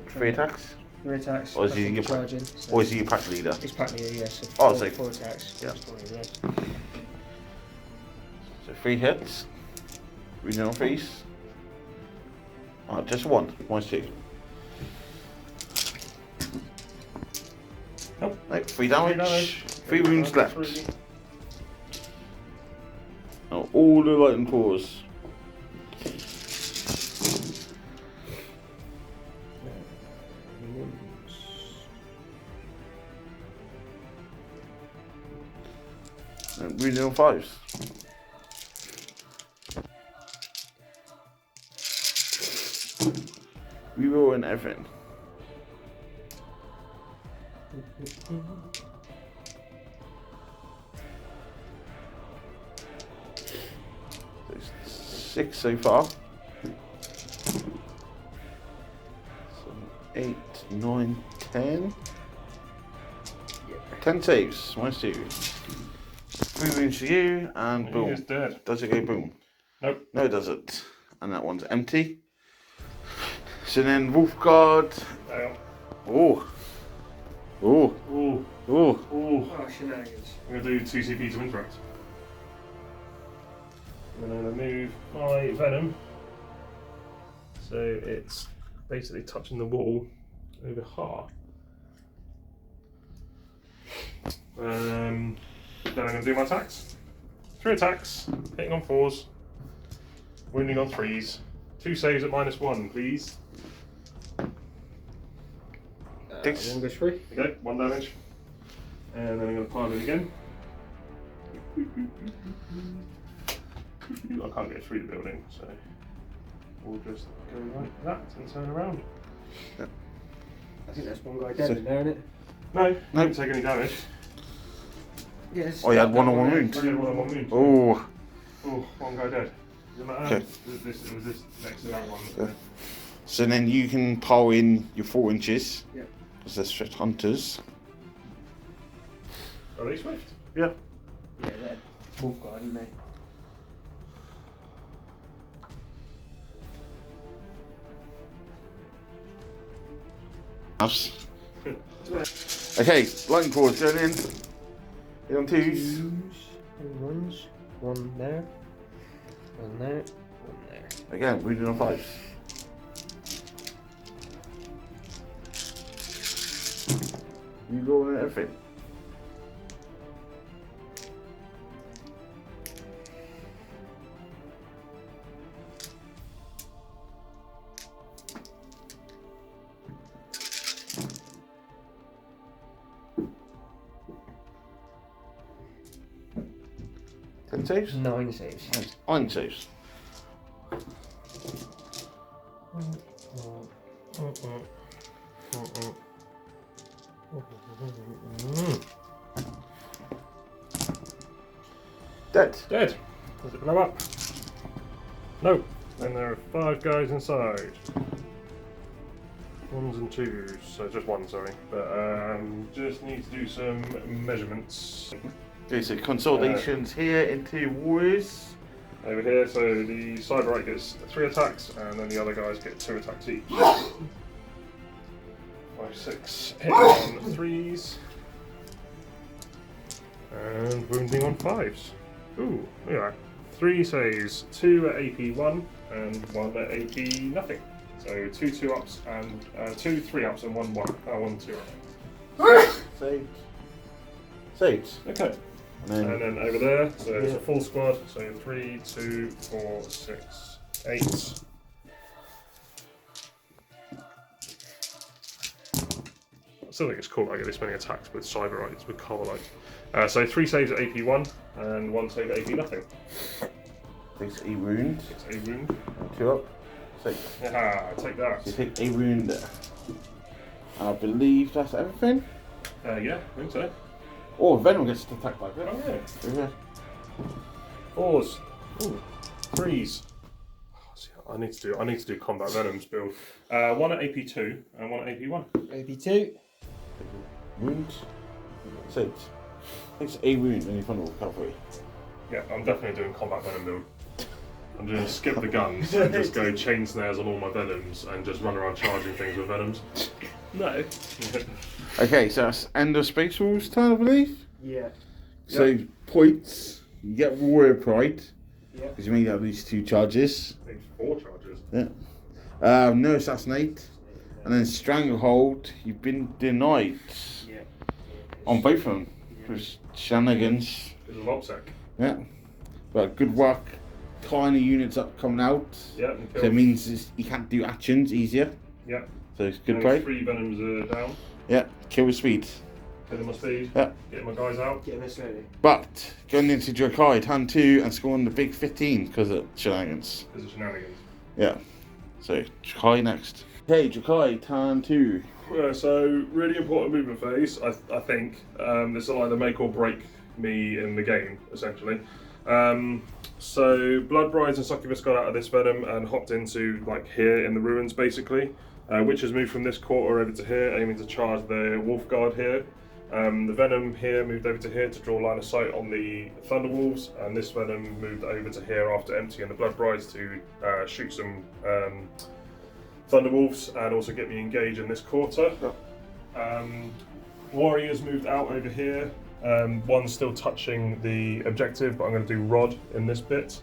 3 attacks. 3 attacks. Or is he your charging? Or is he your pack leader? It's practically a yes. Oh, So so- 4 attacks. yeah. That's 20, yeah. So 3 hits. Reading on face. Oh, just 1. Minus 2. Nope. No, 3 damage. 3 wounds left. Oh, all the lightning claws. And reading on 5s. Reroll and everything. There's 6 so far. 7, 8, 9, 10. 10 saves, minus 2. 3 wounds for you, and He boom. is dead. Does it go boom? Nope. No, it doesn't. And that one's empty. So then Wolfguard. Hang on. Oh. Oh. Ooh. Oh. Ooh. Oh, shenanigans. I'm going to do 2 CP to interact. And then I'm going to move my venom. So it's basically touching the wall over half. Then I'm going to do my attacks. 3 attacks, hitting on 4s, wounding on 3s. 2 saves at -1, please. Six. 1 goes free. Okay, 1 damage. And then I'm going to pile it again. I can't get through the building, so we'll just go like that and turn around. I think that's 1 guy dead in there, isn't it? No, don't take any damage. Yes. Oh, you had 1 on 1 wound. I did 1 on 1 wound. Oh. Oh, 1 guy dead. Does it matter? Okay. It was this next to that one. Yeah. So then you can pile in your 4 inches. Yep. Because they're strict hunters. Are they swift? Yeah. Yeah, they're wolf guard, aren't they? Us. Okay, lightning claws going in. Hit on 2s. Twos and 1s. 1 there. 1 there. 1 there. Again, wounded on 5s. You rolling everything. Saves? 9 saves. Nice. 9 saves. Dead. Dead. Does it blow up? No. And there are 5 guys inside. 1s and 2s, so just 1, sorry. But just need to do some measurements. Okay, so consolidations here into warriors. Over here, so the side right gets 3 attacks, and then the other guys get 2 attacks each. 5, 6, hit on 3s. And wounding on 5s. Ooh, look at that. 3 saves, 2 at AP 1 and 1 at AP nothing. So 2 2-ups and 2 3-ups and 1 1. 1 2. Saved. Saved. Okay. And then over there, so it's a full squad. So 3, 2, 4, 6, 8. I still think it's cool I get this many attacks with cyberites, with carbolites. So 3 saves at AP 1 and 1 save at AP nothing. Takes a wound. Takes a wound. 2 up. 6. Yeah, take that. So you take a wound. And I believe that's everything. Yeah, I think so. Oh, Venom gets attacked by Venom. Oh yeah. Yeah. 4s. Ooh. 3s. I need to do combat venoms build. 1 at AP 2 and 1 at AP 1. AP2. Wound. 6. Takes a wound and you Thunderwolf cavalry. Yeah, I'm definitely doing combat venom build. I'm going to skip the guns and just go chain snares on all my venoms and just run around charging things with venoms. No. Okay, so that's end of Space Wolves turn, I believe. Yeah. So points, you get Warrior Pride. Yeah. Because you made at least 2 charges. I think 4 charges. Yeah. No Assassinate. And then Stranglehold, you've been denied. Yeah. On both of them. Because shenanigans. It's a lobsec. Yeah. But good work. Tiny units up coming out. Yeah. So it means you can't do actions easier. Yeah. So it's good And play. 3 venoms are down. Yeah. Kill with speed. Getting my speed. Yeah. Getting my guys out. Get him slowly. But going into Drukhari, turn 2 and scoring the big 15 because of shenanigans. Because of shenanigans. Yeah. So Drukhari next. Okay, Drukhari, turn 2. Yeah, so really important movement phase, I think. This is like the make or break me in the game, essentially. So Blood Brides and Succubus got out of this venom and hopped into like here in the ruins basically. Which has moved from this quarter over to here, aiming to charge the Wolf Guard here. The Venom here moved over to here to draw line of sight on the Thunderwolves, and this Venom moved over to here after emptying the Blood Brides to shoot some Thunderwolves and also get me engaged in this quarter. Warriors moved out over here. One's still touching the objective, but I'm going to do Rod in this bit.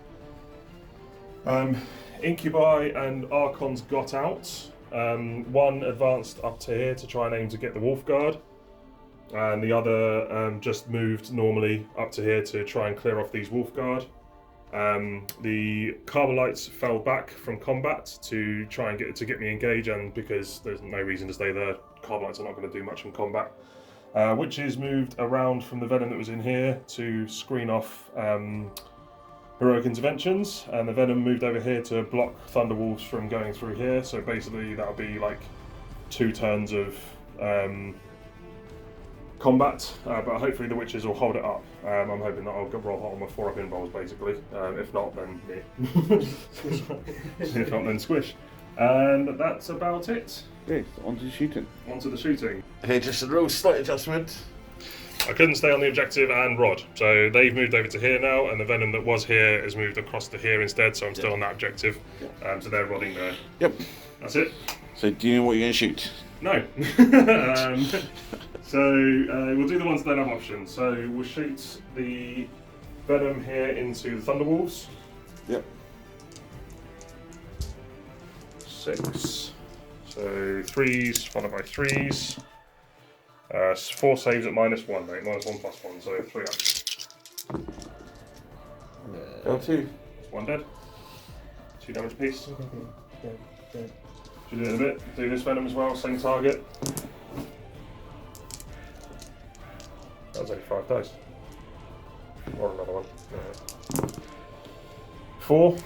Incubi and Archons got out. One advanced up to here to try and aim to get the Wolf Guard, and the other just moved normally up to here to try and clear off these Wolf Guard. The Carbolites fell back from combat to try and get me engaged, and because there's no reason to stay there, Carbolites are not going to do much in combat. Witches moved around from the Venom that was in here to screen off heroic interventions, and the Venom moved over here to block Thunderwolves from going through here. So basically that'll be like 2 turns of combat, but hopefully the Witches will hold it up. I'm hoping that I'll roll hot on my 4-up involves basically. If not, then if not, then squish. And that's about it. Okay, on to shooting. On to the shooting. Okay, just a little slight adjustment. I couldn't stay on the objective and Rod, so they've moved over to here now, and the Venom that was here has moved across to here instead, so I'm still on that objective. So they're rodding there. Yep. That's it. So do you know what you're going to shoot? No. So we'll do the ones that don't have options. So we'll shoot the Venom here into the Thunderwolves. Yep. 6. So 3s followed by 3s. 4 saves at -1, mate. -1/+1, so 3 up. L2. 1 dead. 2 damage apiece. Dead. Should do it in a bit. Do this venom as well, same target. That was only 5 dice. Or another one. 4.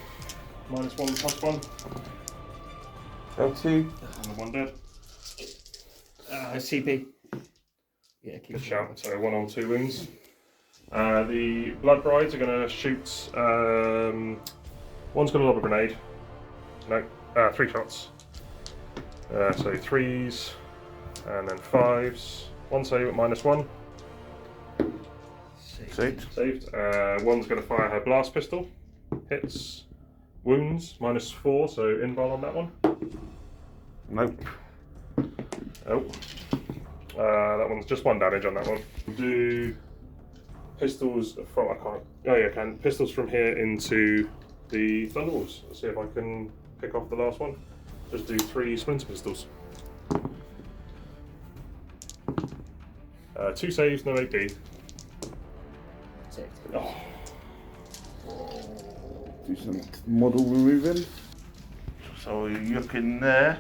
-1/+1. L2. And 1 dead. CP. Yeah, keep Good shout. So 1 on 2 wounds. The Blood Brides are going to shoot. One's got a lob a grenade. No, 3 shots. So 3s and then 5s. 1 save at -1. Saved. Saved. One's going to fire her blast pistol. Hits. Wounds -4. So invul on that one. Nope. Oh. That one's just 1 damage on that one. Do pistols from, I can't, oh yeah, I can. Pistols from here into the Thunderwolves. Let's see if I can pick off the last one. Just do 3 splinter pistols. 2 saves, no AP. Saved. Oh. Do some model removing. So you're looking there.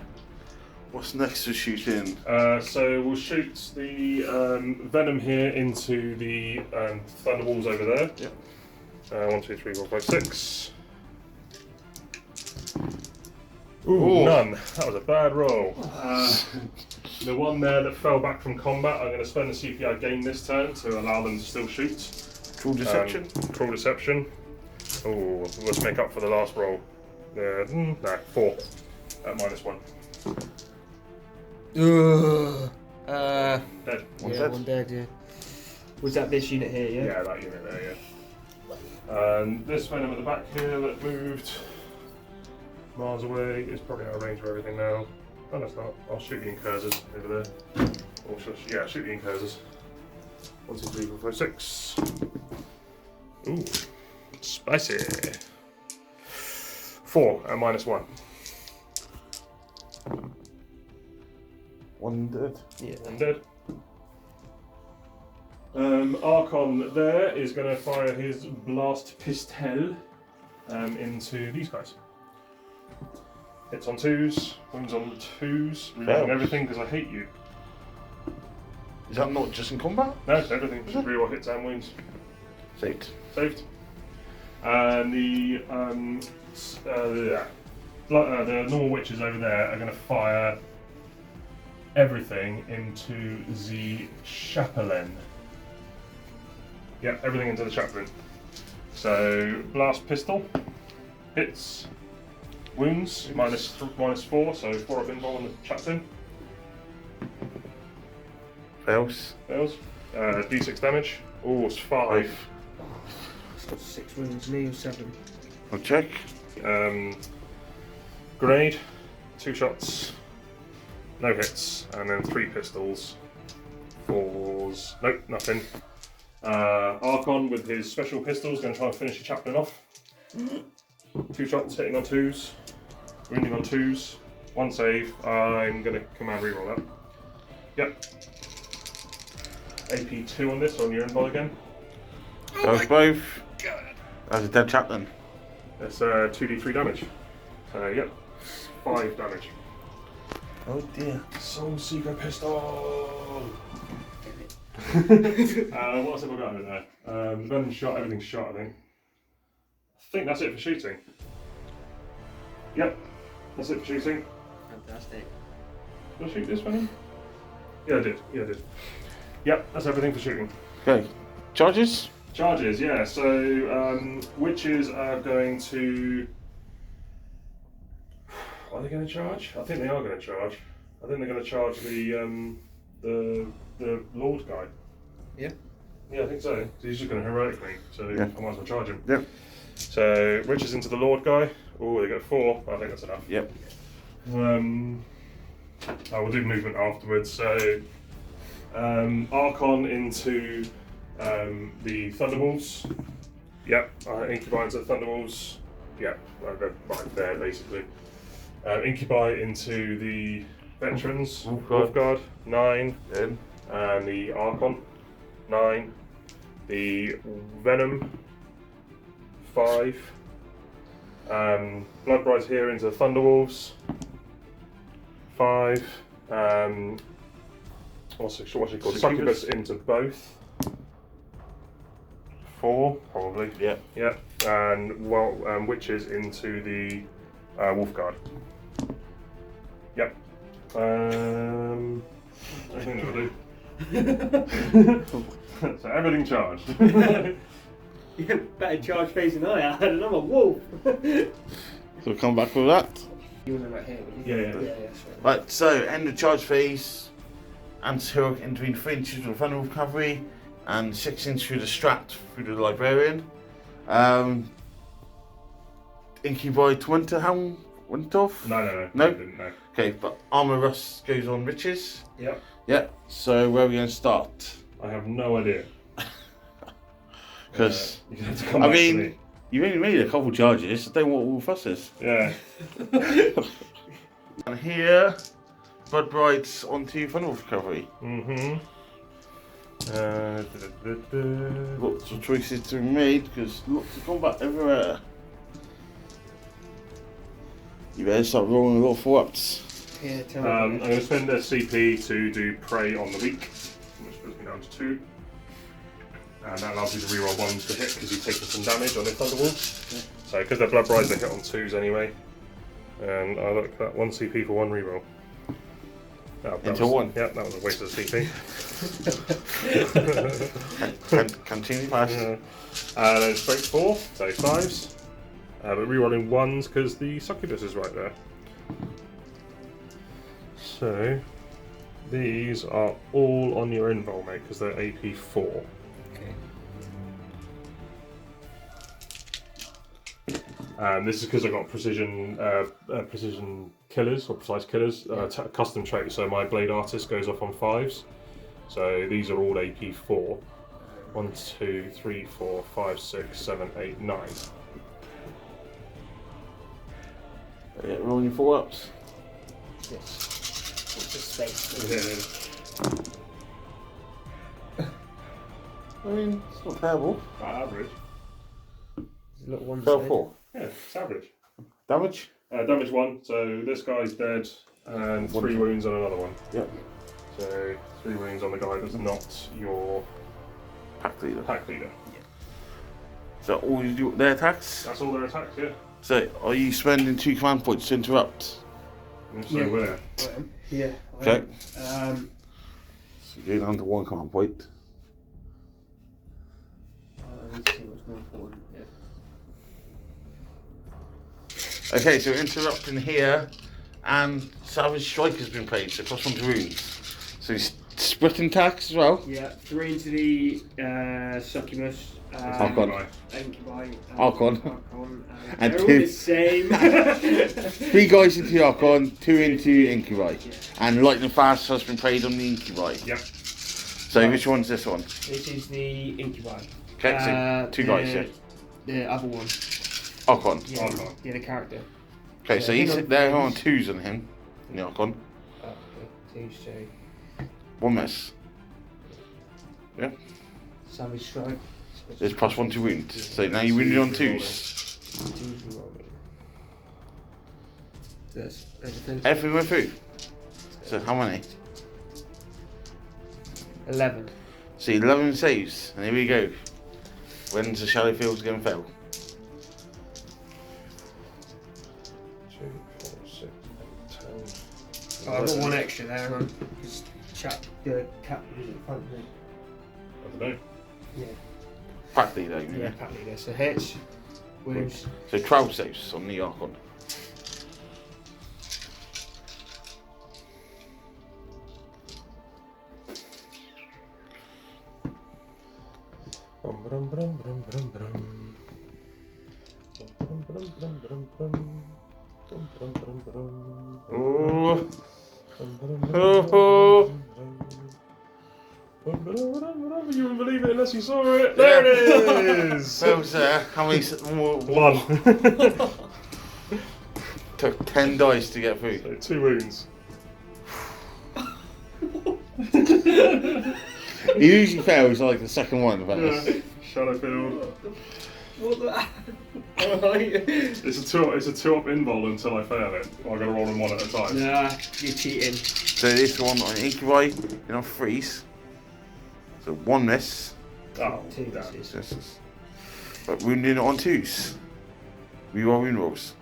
What's next to shooting? So we'll shoot the venom here into the Thunderwolves over there. Yep. 1, 2, 3, 4, 5, 6. Ooh, Ooh. none. That was a bad roll. The one there that fell back from combat, I'm going to spend the CP I gained this turn to allow them to still shoot. Cruel deception. Cruel deception. Oh, let's make up for the last roll. No, 4 at -1. Dead. One Yeah, dead. 1 dead, yeah. Was that this unit here, yeah? Yeah, that unit there, yeah. This venom at the back here that moved miles away is probably out of range for everything now. Oh, no, it's not. I'll shoot the Incursors over there. Or yeah, shoot the Incursors. 1, 2, 3, 4, 5, 6. Ooh, spicy. 4 at -1. 1 dead. Yeah. I'm dead. Archon there is going to fire his blast pistol into these guys. Hits on 2s, wounds on 2s, reloading everything because I hate you. Is that not just in combat? No, it's everything. Just reroll hits and wounds. Saved. Saved. And the normal witches over there are going to fire everything into the Chaplain. Yep, everything into the Chaplain. So, blast pistol, hits, wounds, -4, so 4 of invul on the Chaplain. Fails. Fails. D6 damage. Oh, it's 5. It's got 6 wounds, me or 7. I'll check. Grenade, 2 shots, no hits, and then 3 pistols. 4s, nope, nothing. Archon with his special pistols going to try and finish the Chaplain off. 2 shots hitting on 2s, wounding on 2s, 1 save. I'm going to command reroll that. Yep. AP 2 on this, on your invul again. Those both. That's a dead chaplain. That's 2d3 damage. So, yep, 5 damage. Oh dear. Soul Seeker pistol! What else have I got over there? Venom shot, everything's shot, I think that's it for shooting. Yep, that's it for shooting. Fantastic. Did I shoot this one? Yeah, I did. Yep, that's everything for shooting. Okay. Charges? Charges, yeah. So, witches are going to... Are they going to charge? I think they are going to charge. I think they're going to charge the Lord guy. Yeah. Yeah, I think so. He's just going to heroic me, so Yeah. I might as well charge him. Yep. So, witches into the Lord guy. Oh, they got 4. I think that's enough. Yep. I will do movement afterwards. So, Archon into the Thunderwolves. Yep. Incubi into the Thunderwolves. Yep. I'll go right there basically. Incubi into the veterans. Wolfguard. Wolfguard 9. Then And the Archon 9. The Venom 5. Blood Brides here into Thunderwolves 5. What's it called? Succubus into both 4 probably. yeah. Yep. And witches into the Wolfguard. Yep. I think that'll do. So everything charged. You have better charge phase than I had, and I'm a wolf. So come back with that. You want to right here, wouldn't you? Yeah. Sorry. Right, so end of charge phase. Anti-heroic entering 3 inches with Thunderwolf cavalry and 6 inches through the Strat through the Librarian. Incubi to Winterhelm went off. No. No? Didn't, no. Okay, but Armour Russ goes on Riches. Yep. Yeah, so where are we going to start? I have no idea. Because, you have to come I back to mean, me. you've only made a couple charges, I don't know what all fuss is. Yeah. And here, Blood Brides onto Thunderwolf cavalry. Mm-hmm. Lots of choices to be made because lots of combat everywhere. You better start rolling a lot of 4-ups. Yeah, tell me. I'm going to spend a CP to do Prey on the Weak, which puts me down to 2. And that allows you to reroll 1s to hit because you've taken some damage on the Thunderwolf. Yeah. So, because they're Blood Brides, they hit on 2s anyway. And I look at that 1 CP for 1 reroll. Oh, Into 1. Yeah, that was a waste of CP. Continue past. And then straight 4, so 5s. But rerolling 1s because the Succubus is right there. So, these are all on your invul, mate, because they're AP 4. Okay. This is because I got precision killers or precise killers, custom trait. So my blade artist goes off on 5s. So these are all AP 4. 1, 2, 3, 4, 5, 6, 7, 8, 9. Yeah, rolling your 4-ups. Yes. What's the space? I mean, it's not terrible. Average. There's a little one. 12-4. Yeah, it's average. Damage? Damage 1. So this guy's dead, and 3 wounds on another one. Yep. So 3 wounds on the guy that's not your Pack leader. pack leader. So all you do their attacks? That's all their attacks, yeah. So are you spending 2 command points to interrupt? And so Yeah. where? Yeah. Okay. So So you're down to 1 command point. let's see what's more important. Yeah. Okay, so interrupting here, and Savage Strike has been played, so plus 1 to wounds. So he's splitting attacks as well. Yeah. 3 into the Succubus. Archon. Incubi. Archon. And they're all 2. the same. 3 guys into the Archon, 2 into Incubi. Yeah. And Lightning Fast has been played on the Incubi. Yep. So which one's this one? This is the Incubi. Okay, so 2 guys, yeah. The other one. Archon. Yeah, Archon. yeah, the character. Okay, so he's there on 2s on him, in the Archon. Oh, okay. 2, so 1 miss. Yeah. Savage Strike. There's plus 1 to wound. So now you're wounded on 2s. That's everything. Everything went through. So how many? 11. So 11 saves, and here we go. When's the shallow fields going to fail? 2, 4, 6, 8, 10. Oh, I've got 1 extra there, man. Because the cap was in front of me. I don't know. Yeah. Pack leader, you mean? Yeah, pat leader. So hits, wounds. So 12 saves on the Archon. Oh. Oh. You wouldn't believe it unless you saw it. There it is. So how many more? 1. Took 10 dice to get through. So 2 wounds. He usually fails like the second one. Yeah. Shadowfield. What the? It's a 2-up invul until I fail it. I've got to roll them one at a time. Nah, you're cheating. So this one on Incubi, you know, freeze. So 1 miss. Oh, Two damn. misses. But wounding on 2s. We roll wound rolls.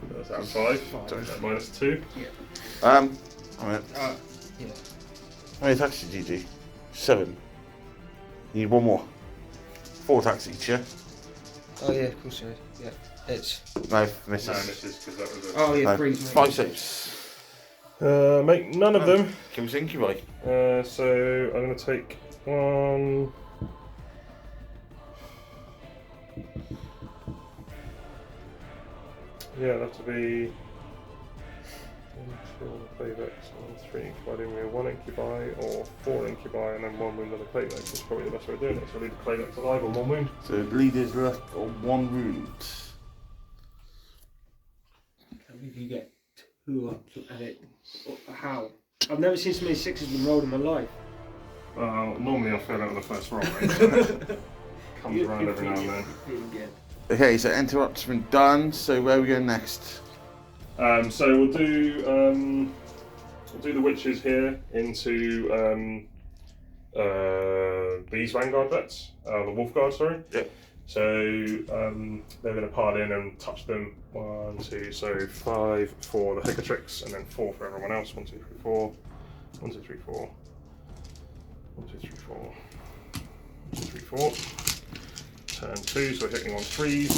That's out 5. At -2. Alright. Yeah. How many attacks did you do? 7. You need 1 more. 4 attacks each, yeah? Oh yeah, of course. Yeah. It's. No, misses. No, misses, because that was a... Oh yeah, No, 3. 5 saves. Make none of them. Kills Incubi. So I'm going to take 1. Yeah, that would be 1, 2 on the Playdex, 3 Incubi, then we have 1 Incubi or 4 Incubi, and then 1 wound on the Playdex. That's probably the best way of doing it. So leave the Playdex alive on 1 wound. So leaders left on 1 wound. If you get 2 up at it, how? I've never seen so many 6s been rolled in my life. Normally I fail out on the first roll, mate. Comes around every now and then. Okay, so interrupt's been done. So where are we going next? So we'll do the witches here into these vanguard vets, the wolf guard, sorry. Yeah. So they're going to pile in and touch them. 1, 2, so 5 for the Hickatrix, and then 4 for everyone else. 1, 2, 3, 4. 1, 2, 3, 4. 1, 2, 3, 4. 1, 2, 3, 4. Turn 2, so we're hitting on 3s.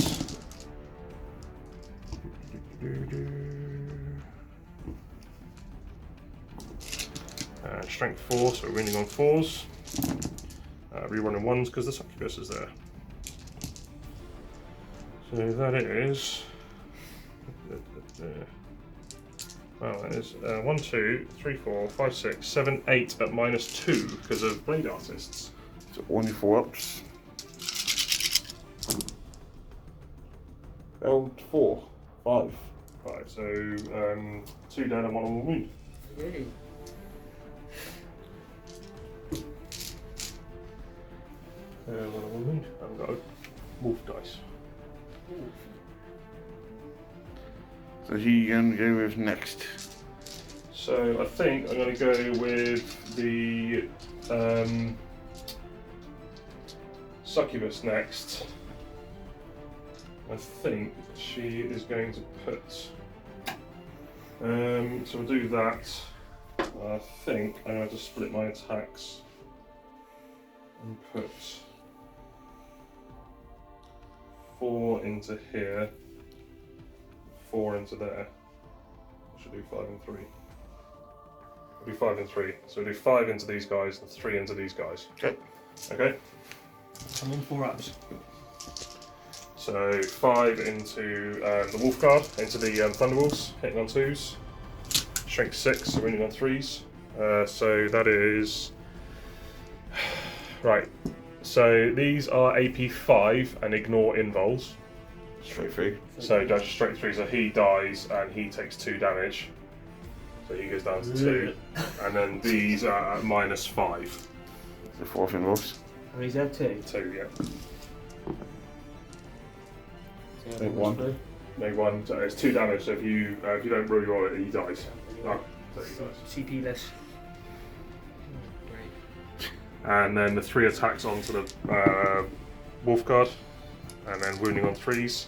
Strength 4, so we're winning on 4s. Rerunning 1s because the succubus is there. So that is. Well, that is 1, 2, 3, 4, 5, 6, 7, 8 at -2 because of blade artists. So only 4 ups. Failed 4. 5. 5, so 2 down and 1 on 1 wound. Really? One on 1 wound. I've got a wolf dice. So who are you going to go with next? So I think I'm going to go with the succubus next. I think she is going to put. So we'll do that. I think I'm going to split my attacks and put 4 into here, 4 into there. I should do 5 and 3. I'll do 5 and 3. So we'll do 5 into these guys and 3 into these guys. Okay. Okay? I'm on 4 ups. So 5 into the wolf guard, into the Thunderwolves, hitting on 2s. Strength 6, so winning on 3s. So that is. Right. So these are AP 5 and ignore invols. Straight through. So just straight through, so he dies and he takes 2 damage. So he goes down to 2. And then these are at -5. The 4th involves. How many's that? 2? 2, yeah. Make 1. Make 1, so it's 2 damage, so if you don't roll it, he dies. Oh, so he dies. CP less. And then the 3 attacks onto the wolf guard, and then wounding on 3s.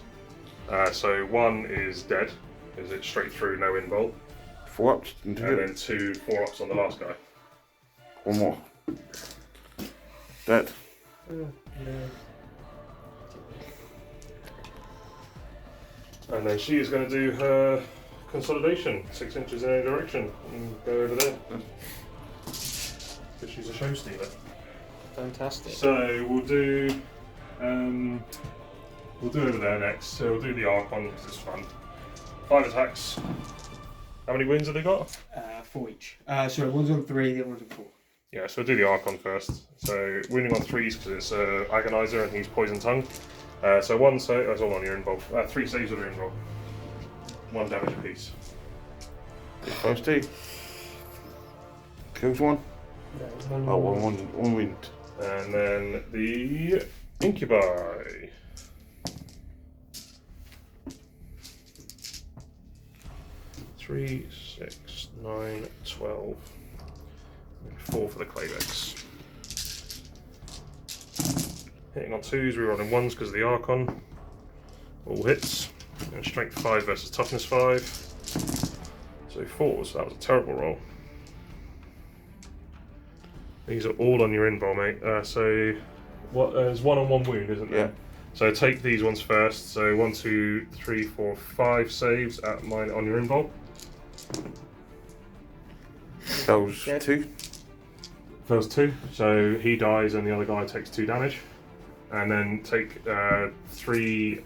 So 1 is dead, because it's straight through, no invul. 4 ups. And then 2 4-ups on the last guy. 1 more. Dead. And then she is going to do her consolidation, 6 inches in any direction, and go over there. Because she's a show stealer. Fantastic. So we'll do over there next. So we'll do the Archon because it's fun. 5 attacks. How many wounds have they got? 4 each. Sorry, one's on 3, the other one's on 4. Yeah, so we'll do the Archon first. So wounding on 3s because it's Agonizer and he's Poison Tongue. So 1 save, that's all on your invuln. 3 saves on your invuln. 1 damage apiece. First 2. Kills 1. Oh, one wound. And then the Incubi. 3, 6, 9, 12. 4 for the Clayvex. Hitting on 2s, rerolling 1s because of the Archon. All hits. And strength 5 versus toughness 5. So 4s, that was a terrible roll. These are all on your invul, mate. So what? There's 1 on 1 wound, isn't there? Yeah. So take these ones first. So 1, 2, 3, 4, 5 saves at mine on your invul. Kills 2. Fails 2. So he dies and the other guy takes 2 damage. And then take 2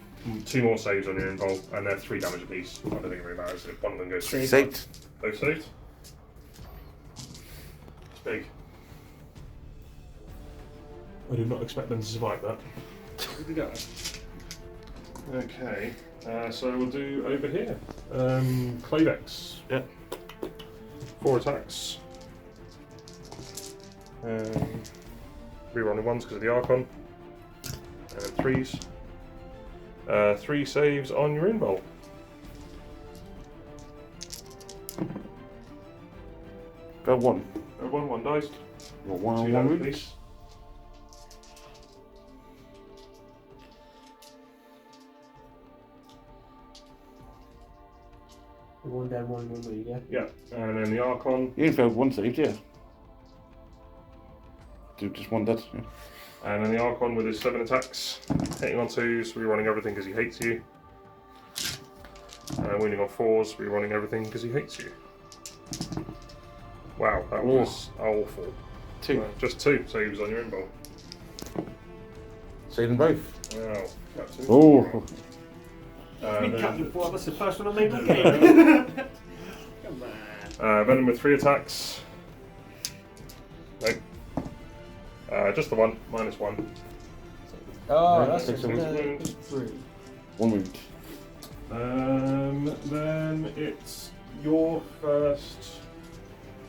more saves on your invul, and they're 3 damage apiece. I don't think it really matters if one of them goes through. Saved. Both saved. It's big. I did not expect them to survive that. Okay, so we'll do over here. Clayvex. Yeah. 4 attacks. Rerolling 1s because of the Archon. And 3s. 3 saves on your invul. Got 1. 1 dies. Got 1 2 on 1 damage wound. apiece. One down, one wound, yeah. Yeah, and then the Archon. You only failed 1 saved, yeah. Do just 1 dead. Yeah. And then the Archon with his 7 attacks, hitting on 2s, rerunning everything because he hates you. Wounding on 4s, rerunning everything because he hates you. Wow, that was awful. 2. Just 2 saves on your invul. Saved them both. Wow, Captain. Oh. Captain 4, that's the first one I made all game. Come on. Venom with 3 attacks. Nope. Just the 1, -1. Oh, that's Takes a a wound. 3. 1 wound. Then it's your first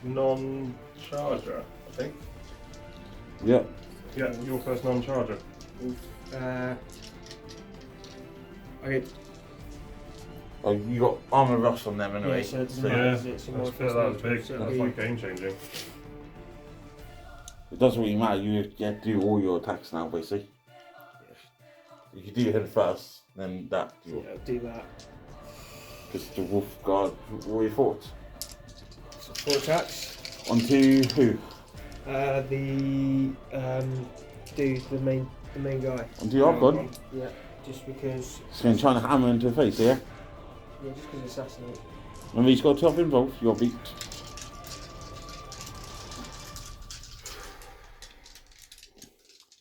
non-charger, I think. Yeah. Yeah, your first non-charger. Okay. Oh, you got Armour Russ on them anyway. Yeah, so it doesn't Yeah, matter, is it? So that my was first big. so That's it'll like be- game changing. It doesn't really matter. You have to do all your attacks now, basically. You can do him first, then that. Yeah, I'll do that. Because the Wolf Guard, what are your thoughts? So 4 attacks. On to who? The main guy. On to your Archon? Yeah, just because. He's going to try and hammer into the face, yeah? Yeah, just because assassinate. Remember, he's got 12 involved, you're beat.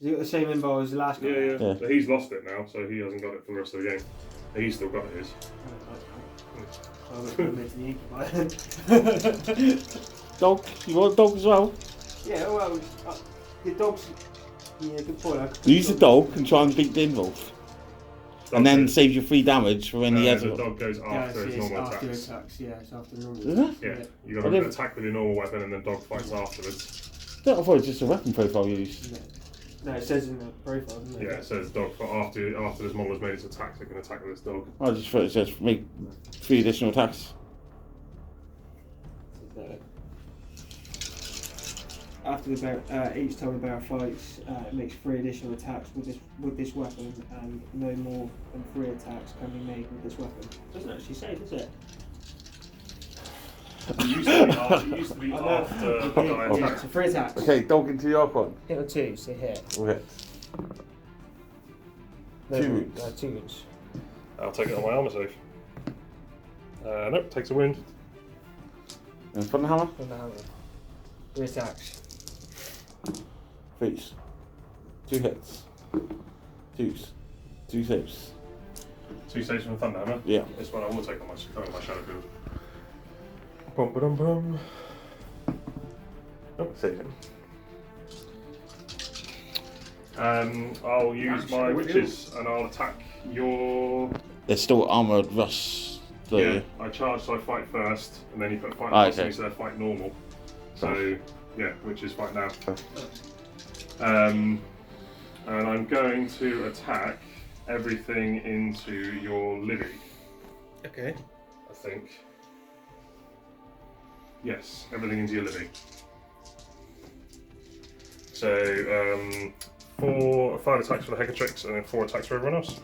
Has he got the same invul as the last guy? Yeah. Yeah. So he's lost it now, so he hasn't got it for the rest of the game. He's still got his. I'm going to make the Incubi. Dog? You want a dog as well? Yeah, well, the dog's. Yeah, good point. Use the dog and try and beat the involved. And then goes- save your 3 damage for when he has the a... dog goes after his normal after attacks. attacks. Yeah, it's after normal. Is it? Yeah, you got I to didn't- attack with your normal weapon and then dog fights afterwards. I thought it was just a weapon profile you use. No, it says in the profile, doesn't it? Yeah, it says dog for after this model has made its attacks, it can attack with this dog. I just thought it says make 3 additional attacks. After the bear, each time the bear fights, it makes 3 additional attacks with this weapon, and no more than 3 attacks can be made with this weapon. Doesn't actually say, does it? It used to be after the guy Yeah, attacks. so 3 attacks. Okay, dog into the Archon. Hit on 2, so hit. Okay. No, 2 wounds. 2 wounds. I'll take it on my armor save. Nope, takes a wound. And front hammer, On the hammer. 3 attacks. face. 2 hits. 2s. 2 saves. 2 saves from Thunderhammer. Yeah. This one I will take on my shadow field. Bum ba bum. Save him. I'll use my witches and I'll attack your. There's still armoured Russ. Yeah, I charge, so I fight first, and then you put fight plus me, so they fight normal. So yeah, witches fight now. And I'm going to attack everything into your Libby. Okay. I think. Yes, everything into your Libby. So 5 attacks for the Hecatrix and then 4 attacks for everyone else.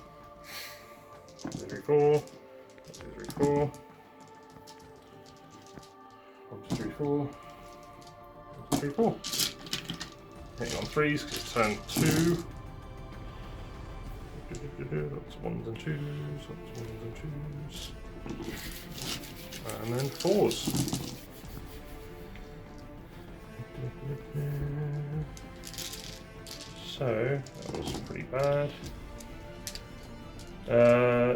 1, 2, 3, 4. 1, 2, 3, 4. 1, 2, 3, 4. 1, 2, 3, 4. Hitting on 3s because it's turn 2. That's 1s and 2s. That's 1s and 2s. And then 4s. So that was pretty bad.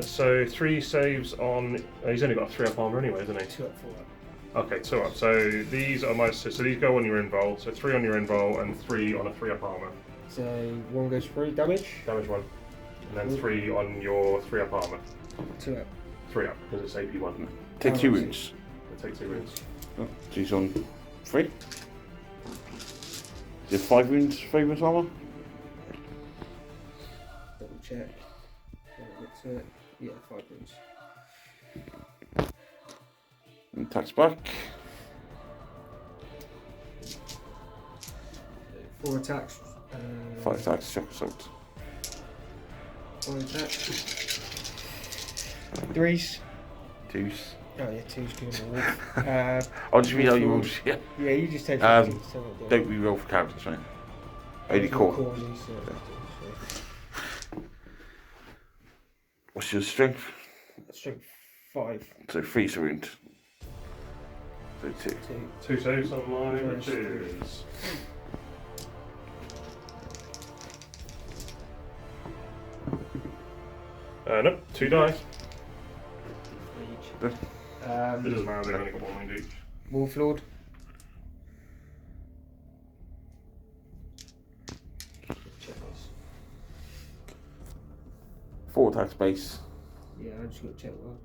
So 3 saves on. He's only got 3 up armor anyway, isn't he? 2 up, 4 up. Okay, 2 up. So these are my. So these go on your invul. So 3 on your invul and 3 on a 3 up armor. So 1 goes for 3 damage. Damage 1, and then 3 on your 3 up armor. 2 up. 3 up because it's AP 1. Take 2 wounds. Take 2 wounds. Oh, so he's on 3. Is it 5 wounds favourite armour? Double check. Get to it. Yeah, 5 wounds. And attacks back. 4 attacks. 5 attacks, shock assault. 5 attacks. 3s. 2s. Oh yeah, 2's good on the wolf. I'll just read out your rules, yeah. Yeah, you just take Don't re-roll for characters, right? Only core. What's your strength? Strength 5. So 3 is a wound. So 2. 2 saves on my witches. Nope, 2 die. It doesn't matter, they've only got 1 wound each. Warlord. Check this. 4 attacks base. Yeah, I just got to check well.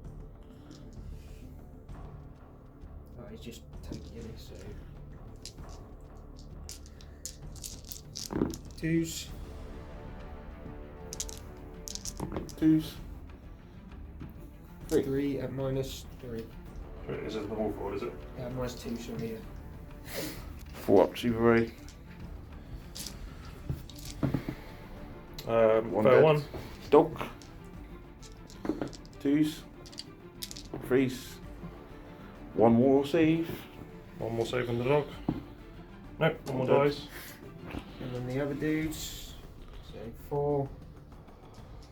Oh, he's just taking it, so. 2s. 2s. 3 at -3. Is it the Warlord, is it? -2, sorry, yeah. 4 up, Super Ray. 1 dead. 1. Dog. 2s. 3s. 1 more save. 1 more save on the dog. Nope, 1 more dies. And then the other dudes. So 4.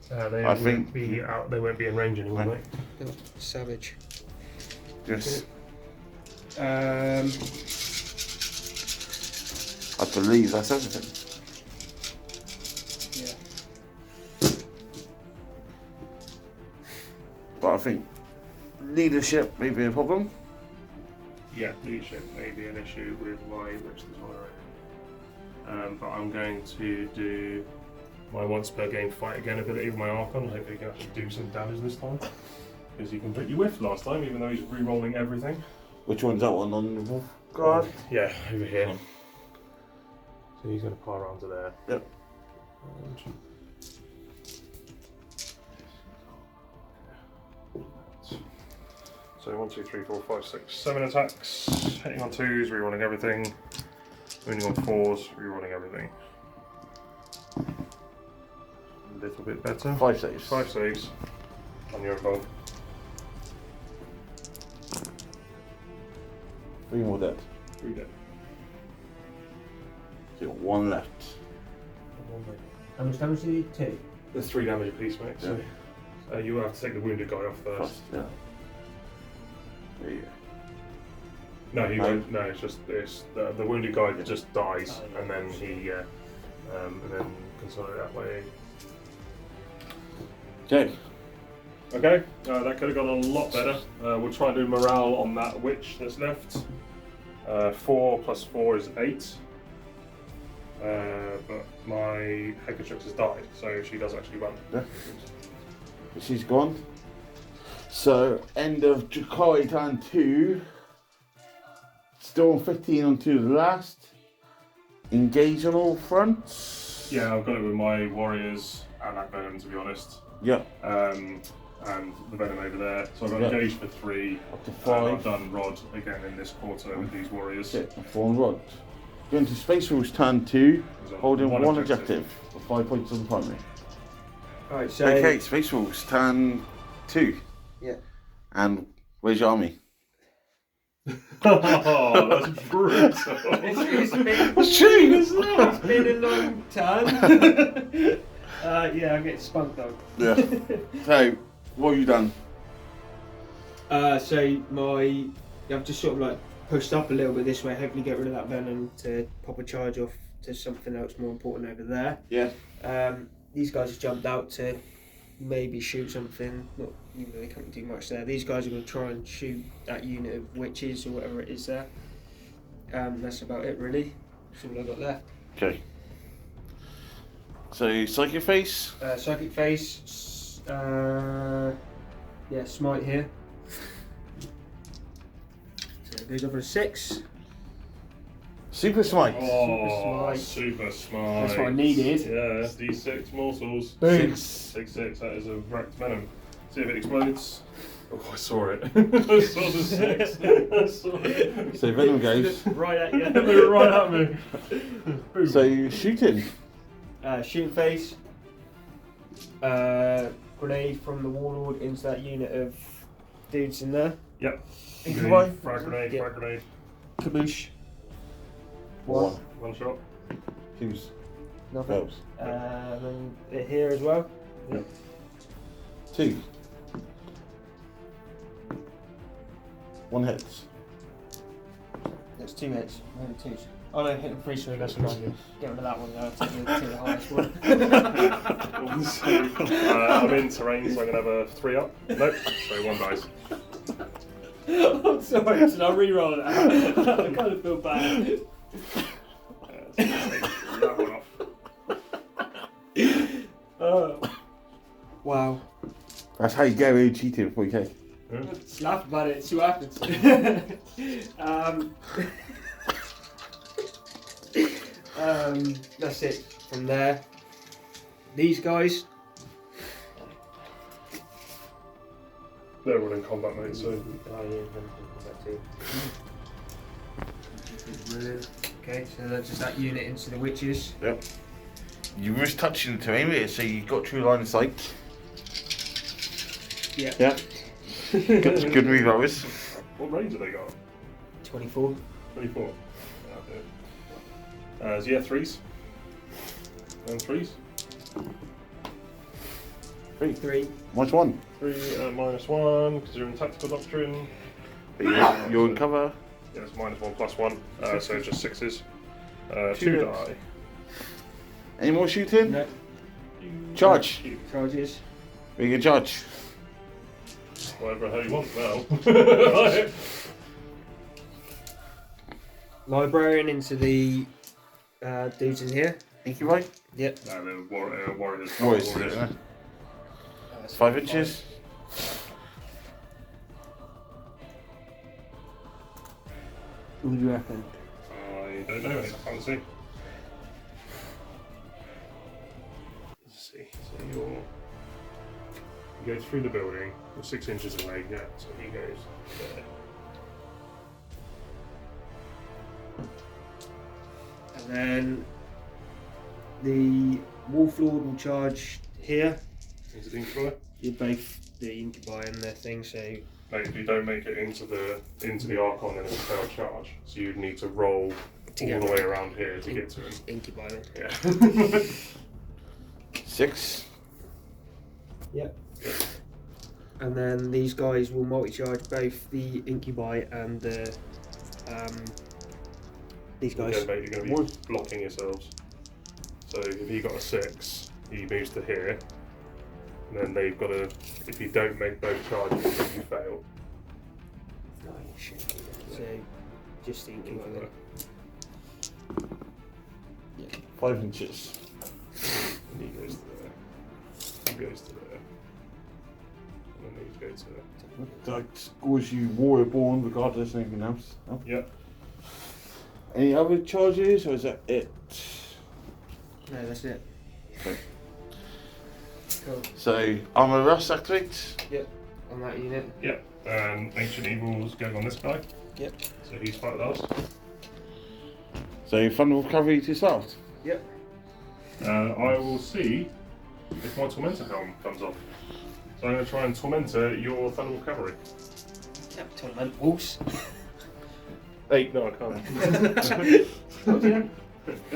They I won't think- be out. They won't be in range anymore, mate. Oh, savage. Yes. Um, I believe that's everything. yeah. But I think leadership may be a problem. Yeah, leadership may be an issue with my witch tolerate. But I'm going to do my once per game fight again ability with my Archon. Hopefully he can actually do some damage this time. Because he completely whiffed last time, even though he's re-rolling everything. Which one's that one on the wolf guard? Yeah, over here. So he's going to pile around to there. Yep. So 1, 2, 3, 4, 5, 6, 7 attacks. Hitting on 2s, rerolling everything. Wounding on 4s, rerolling everything. A little bit better. 5 saves. 5 saves on your involved. 3 more dead. 3 dead. So 1 left. How much damage did he take? There's 3 damage apiece, mate. So you have to take the wounded guy off first. Yeah. There you go. No, he won't. No, it's just the wounded guy just dies, and then he and then consolidate that way. Okay. Okay, that could have gone a lot better. We'll try and do morale on that witch that's left. 4 plus 4 is 8. but my head constructor's died, so she does actually run. Yeah. She's gone. So, end of Drukhari turn 2. Still on 15 onto the last. Engage on all fronts. Yeah, I've got it with my warriors and that venom, to be honest. Yeah. And the venom over there. So I've got engaged for 3. Up to 5. I've done rod again in this quarter with these warriors. 6 and 4 on rod. Going to Space Rules turn 2. Holding one objective for 5 points on the primary. Alright, so. Okay, Space Rules turn 2. Yeah. And where's your army? Oh, that's brutal. It's true, isn't it? It's been a long time. Yeah, I get spunked though. Yeah. So, what have you done? So I've just sort of like pushed up a little bit this way, hopefully get rid of that venom to pop a charge off to something else more important over there. Yeah. These guys have jumped out to maybe shoot something. Not, you know, they can't do much there. These guys are going to try and shoot that unit of witches or whatever it is there. That's about it really. That's all I've got left. Okay. So, Psychic Face. Psychic Face. Yeah, Smite here. So it goes over a 6. Super Smite. Oh, Smite. super smart. That's what I needed. Yeah, D6 mortals. Boom. 6, that is a wrecked venom. See if it explodes. Oh, I saw it. I saw the 6. I saw it. So, Venom goes. Right at you. It blew right at me. Boom. So, you shoot him. Shooting Face. Grenade from the Warlord into that unit of dudes in there. Yep. Incubine. Frag grenade, Yep. frag grenade. Kaboosh. 1. One shot. Who's Nothing. Phelps? Then they're here as well. Yep. 2. 1 hits. That's 2 hits. Maybe 2. Oh no, hit them 3, so that's what I do. Get rid of that one though, take the highest one. I'm in terrain, so I'm going to have a 3 up. Nope, so 1 dice. I'm sorry, should I re-roll that? I kind of feel bad. That one off. Oh. Wow. That's how you get away with cheating before you take. Just laugh about it, see what happens. That's it from there. These guys. They're all in combat mode, so. Brilliant. Okay, so that's just that unit into the witches. Yep. You were just touching the terrain with it, so you got true line of sight. Yeah. Yeah. Good move, that was. What range have they got? 24. 24. So yeah, 3s. And 3s. 3. Much 1. 3 -1, because you're in tactical doctrine. But you're in cover. Yeah, it's -1 +1, so it's just 6s. 2 Two die. Any more shooting? No. Charge. Charges. We can charge. Whatever the hell you want now. Librarian into the dudes in here. Thank you, right? Yep. The warriors. Warriors. Yeah. 5 inches. What do you reckon? I don't know, I can't see. Let's see, so you go through the building, you're 6 inches away, yeah, so he goes there. And then the Wolflord will charge here. Into the incubi. You're both the incubi and their thing, so Like, if you don't make it into the Archon, then it's a failed charge. So you'd need to roll all the way around here to get to him. incubi. Yeah. 6. Yep. And then these guys will multi-charge both the incubi and the these guys. Again, mate, you're going to be blocking yourselves. So if he got a 6, he moves to here. And then they've got to, if you don't make both charges, then you fail. Oh, shit. So just the incubi. 5 inches. He goes to there. He goes to there. And then he goes to there. That scores you warrior born regardless of anything else. No? Yep. Any other charges or is that it? No, that's it. Okay. Cool. So Armour Russ activates. Yep. On that unit. Yep. And Ancient Evil's going on this guy. Yep. So he's fight last. So Thunderwolf cavalry to start. Yep. I will see if my Tormentor helm comes off. So I'm going to try and Tormentor your Thunderwolf cavalry. Yep. Tournament wolves. 8, no I can't.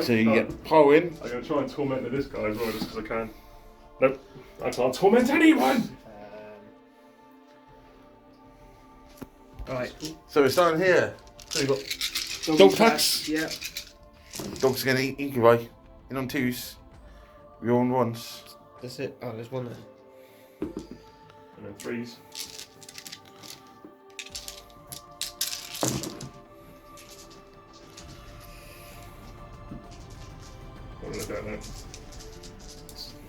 So you get pile in. I'm going to try and Tormentor this guy as well just because I can. Nope, I can't torment anyone! Right. So we're starting here. So we've got dog attacks. Yep. Dogs are going to eat incubi. In on 2s. We're on 1s. That's it. Oh, there's one there. And then 3s. What did I get there?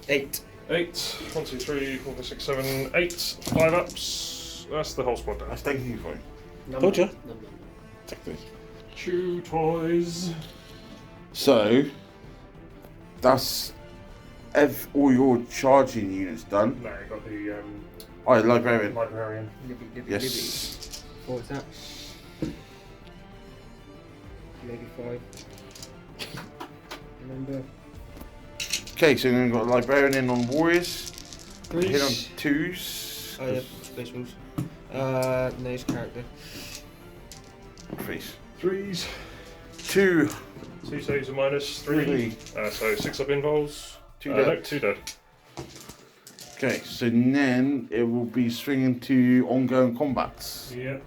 8. 8. 1, 2, 3, 4, 5, 6, 7, 8. 5 ups. That's the whole squad down. That's taking you for it. Number. Told ya. Number. Take this. Chew toys. So that's all your charging units done. No, you got the Alright, Librarian. Librarian. Libby, Yes. 4 attacks. Maybe 5. Remember. Okay, so then we've got Librarian in on Warriors. Hit on 3s. 2s. Oh, yeah. Space Wolves. Nose character. 3s. 3s. 2. 2 saves and minus 3. So 6 up involves. 2 dead. No, 2 dead. Okay, so then it will be swinging to ongoing combats. Yeah.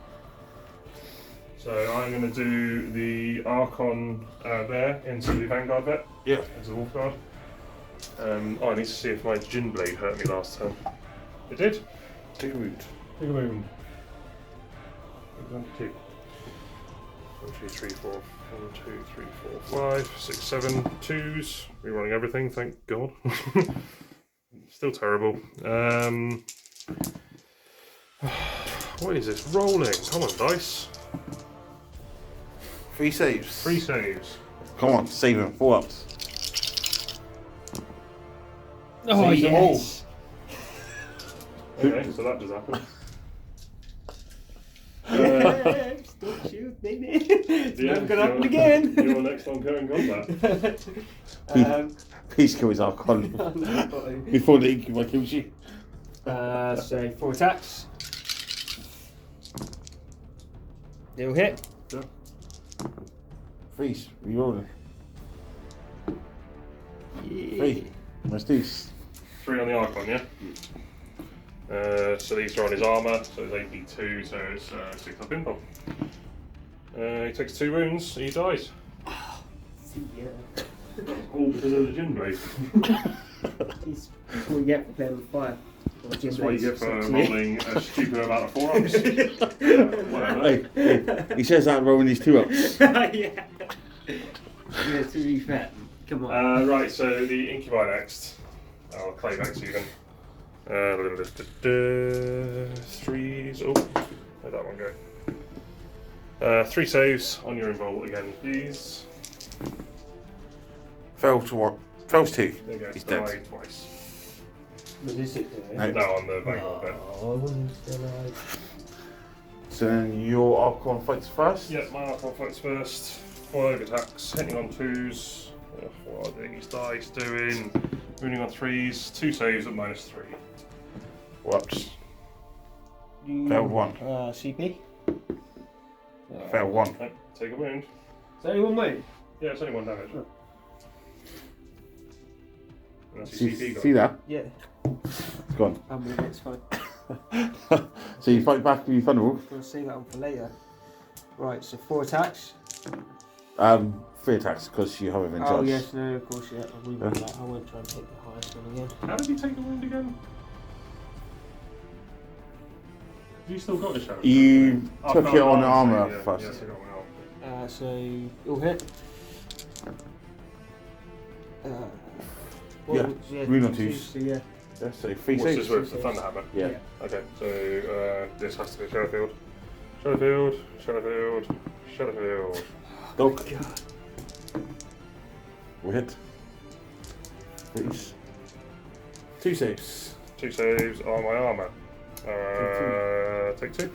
So I'm going to do the Archon there into the Vanguard vet. Yeah. Into the Wolf Guard. I need to see if my Gin Blade hurt me last turn. It did. Take a wound. Take a wound. 1, 2. 1, 2, 3, 4. 1, 2, 3, 4, 5, 6, 7. 2s. Rerunning everything, thank God. Still terrible. What is this? Rolling. Come on, dice. 3 saves. 3 saves. Come on, save him. 4 ups. Oh, Save them all. yes. Okay, so that does happen. Don't shoot, baby. It's not gonna happen again. You're next on current combat. Please kill his Archon before the incubi kills you. So 4 attacks. They'll hit. Yeah. 3s. Rerolling. 3. Where's these? 3 on the Archon, yeah? So these are on his armour, so it's AP2, so it's 6 up info. He takes 2 wounds, he dies. All because of the Gin Blade. That's what you get for playing with fire. That's what you get for rolling a stupid amount of 4 ups. Whatever. Hey, he says that rolling these 2 ups. Yeah. Yeah, to be fair. Come on. Right, so the Incubi next. I'll clay back even. 3s. Oh, let that one go. 3 saves on your involve again, please. Fails to what? Fails 2. There you go. He's dead. Died twice. Was this it? No. No, on the Vanguard bit. Oh, still alive. So then your Archon fights first? Yep, my Archon fights first. 5 attacks, hitting on 2s. What are these dice doing? Wounding on 3s, 2 saves at -3. Whoops. Failed 1. CP. Failed 1. Right, take a wound. Is that only 1 wound? Yeah, it's only 1 damage. Oh. And that's See, your CP see that? Yeah. It's gone. It's fine. So you fight back with your Thunderwolf. I'm going to save that one for later. Right, so 4 attacks. 3 attacks because you have him in charge. Oh, yes, no, of course, yeah. I'll reroll that. I won't try and take the highest one again. How did he take the wound again? Have you still got the shadow? You Oh, took no, it on no, armour yeah, first. Yes, I got one out. So, all hit. Well, Rune or two twos. so yeah. Yeah, so 3 What's saves. this with? The Thunderhammer? Yeah. Okay, so this has to be Shadowfield. Shadowfield, Shadowfield, Shadowfield. Dog. We hit. Please. 2 saves. 2 saves on my armour. Take 2.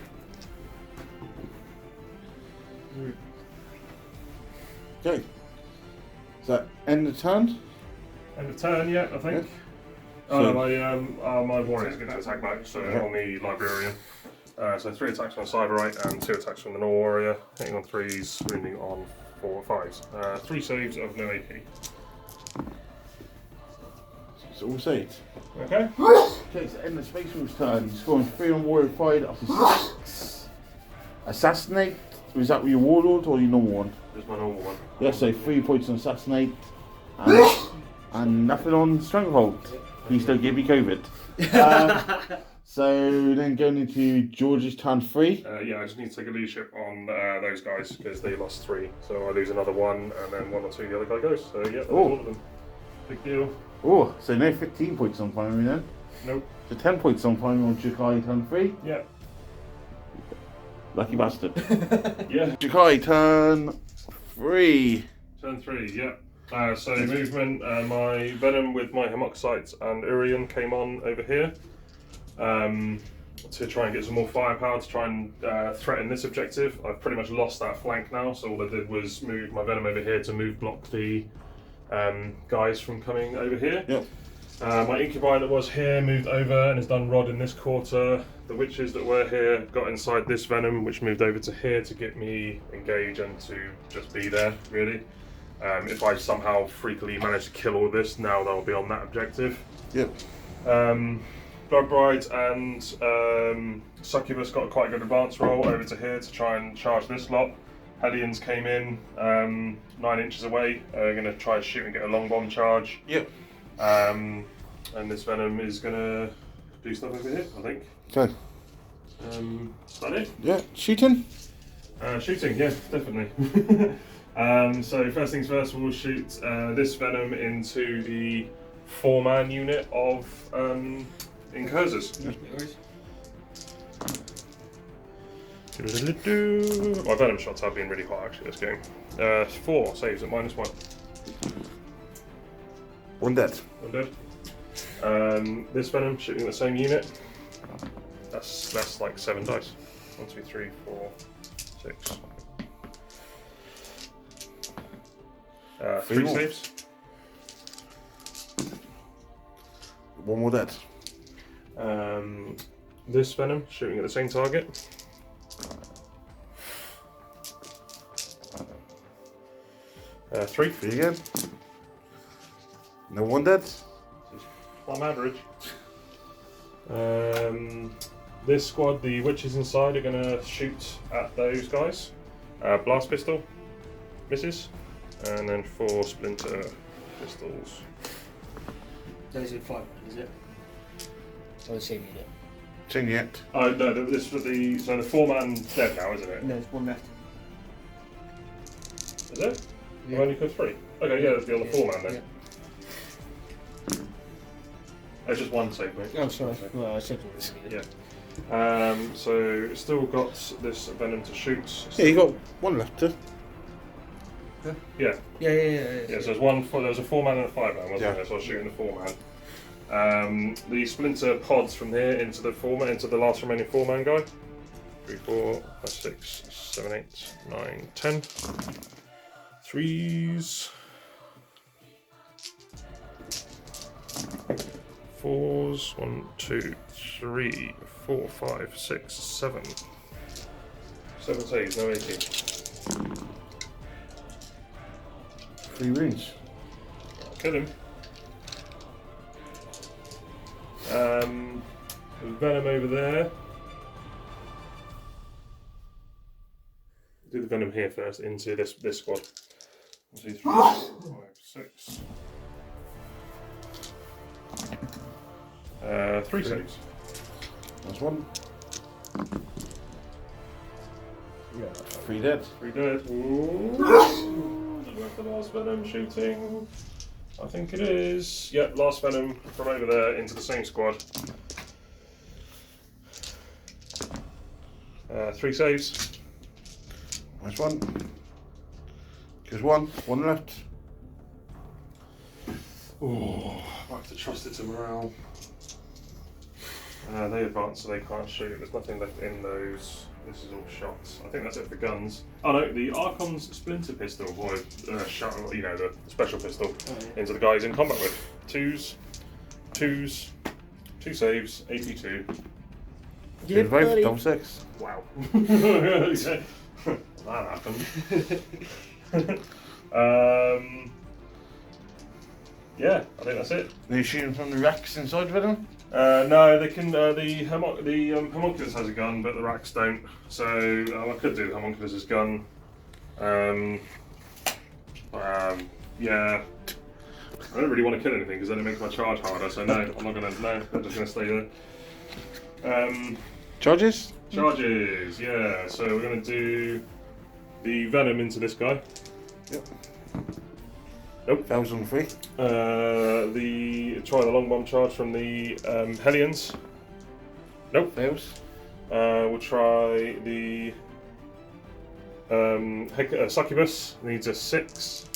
Okay. Is that end of turn? End of turn, yeah, I think. Yeah. Oh So- no, my warrior's going to attack back, so Yeah. on the Librarian. So 3 attacks from the Cyberite and 2 attacks from the warrior, hitting on 3s, wounding on 4 5s. 3 saves of no AP. It's all saved. Okay. Okay, so end of Space Wolf's turn. He's scoring 3 on Warrior Pride up to 6. Assassinate. Was that with your Warlord or your normal one? Just my normal one. Yeah, so 3 points on Assassinate. And nothing on Stranglehold. Please don't give me COVID. So then going into George's turn 3. Yeah, I just need to take a leadership on those guys because they lost 3. So I lose another 1 and then 1 or 2 the other guy goes. So yeah, that's all of them. Big deal. Oh, so no 15 points on primary then. Nope. So 10 points on primary on Drukhari turn 3. Yeah. Lucky bastard. Yeah. Drukhari turn 3. Turn 3, yeah. So movement, my Venom with my Hemoxites and Urian came on over here to try and get some more firepower to try and threaten this objective. I've pretty much lost that flank now, so all I did was move my Venom over here to move block the guys from coming over here. Yep. My Incubi that was here moved over and has done Rod in this quarter. The Witches that were here got inside this Venom, which moved over to here to get me engaged and to just be there, really. If I somehow freakily manage to kill all of this, now they'll be on that objective. Yep. Blood Brides and Succubus got quite a good advance roll over to here to try and charge this lot. Hellions came in 9 inches away, going to try and shoot and get a long bomb charge. Yep. And this Venom is going to do stuff over here, I think. Okay. Is that it? Yeah, shooting. Shooting, yeah, definitely. So first things first, we'll shoot this Venom into the 4-man unit of Incursors. My Venom shots have been really hot actually this game. 4 saves at -1. 1 dead. I'm dead. This Venom shooting the same unit. That's like 7 dice. 1, 2, 3, 4, 6. 3 more. saves. 1 more dead. This Venom shooting at the same target. 3. 3 again. No 1 dead. I'm average. This squad, the Witches inside are going to shoot at those guys. Blast pistol, misses, and then 4 splinter pistols. Those are 5, is it? Or the same unit? Same yet. Oh no, this was the 4-man dead now, isn't it? No, there's 1 left. Is it? Yeah. You only put 3. Okay, yeah, it'll be on the 4-man then. Yeah. It's just 1 save, mate. Oh, sorry. Well, I said it was Yeah. So still got this Venom to shoot. Yeah, you got 1 left too. Yeah. Yeah. Yeah, so there's 1. There was a 4-man and a 5-man, wasn't Yeah. there? So I was shooting the 4-man. The splinter pods from here into the 4-man, into the last remaining 4-man guy. 3, 4, 5, 6, 7, 8, 9, 10. 3s. 4s. 1, 2, 3, 4, 5, 6, 7. 7 saves, no 18. 3 wounds. Kill him. Venom over there. Do the Venom here first into this squad. 1, 2, 3, 4, 5, 6. 3 saves. That's 1. Yeah. 3 dead. 3 dead. Ooh. The last Venom shooting. I think it is. Yep, last venom from over there into the same squad. 3 saves. Nice one. Just one left. Oh, back to trusted to morale. They advance, so they can't shoot. There's nothing left in those. This is all shots. I think that's it for guns. Oh no, the Archon's splinter pistol, or shot, you know, the special pistol, into the guys in combat with. 2s, 2 saves, AP2. Yeah, buddy. Double 6. Wow. That happened. Yeah, I think that's it. Are you shooting from the racks inside with them? No, they can. The homunculus has a gun, but the racks don't. So I could do the homunculus's gun. Yeah. I don't really want to kill anything because then it makes my charge harder. So no, I'm not gonna. No, I'm just gonna stay there. Charges? Charges. Yeah. So we're gonna do the venom into this guy. Yep. Nope. That was on 3. Try the long bomb charge from the Hellions. Nope. Fails. We'll try the Succubus. Needs a 6.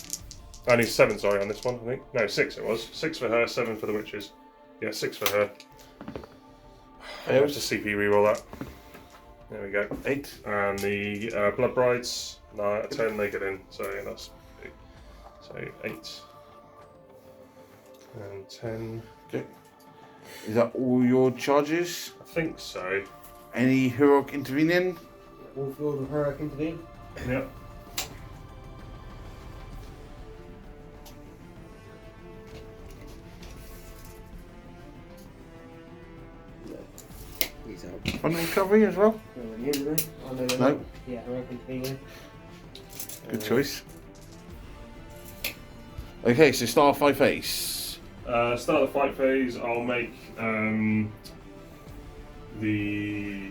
I need 7, sorry, on this one, I think. No, 6 it was. 6 for her, 7 for the witches. Yeah, 6 for her. Fails. Just CP reroll that. There we go. 8. And the Blood Brides, 10 they get in, so that's 8. And 10. Okay. Is that all your charges? I think so. Any heroic intervening? Warlord and Heroic intervene. Yep. He's out. Fun recovery as well? No. Yeah, Heroic intervene. Good choice. Okay, so start 5 phase. Start the fight phase, I'll make the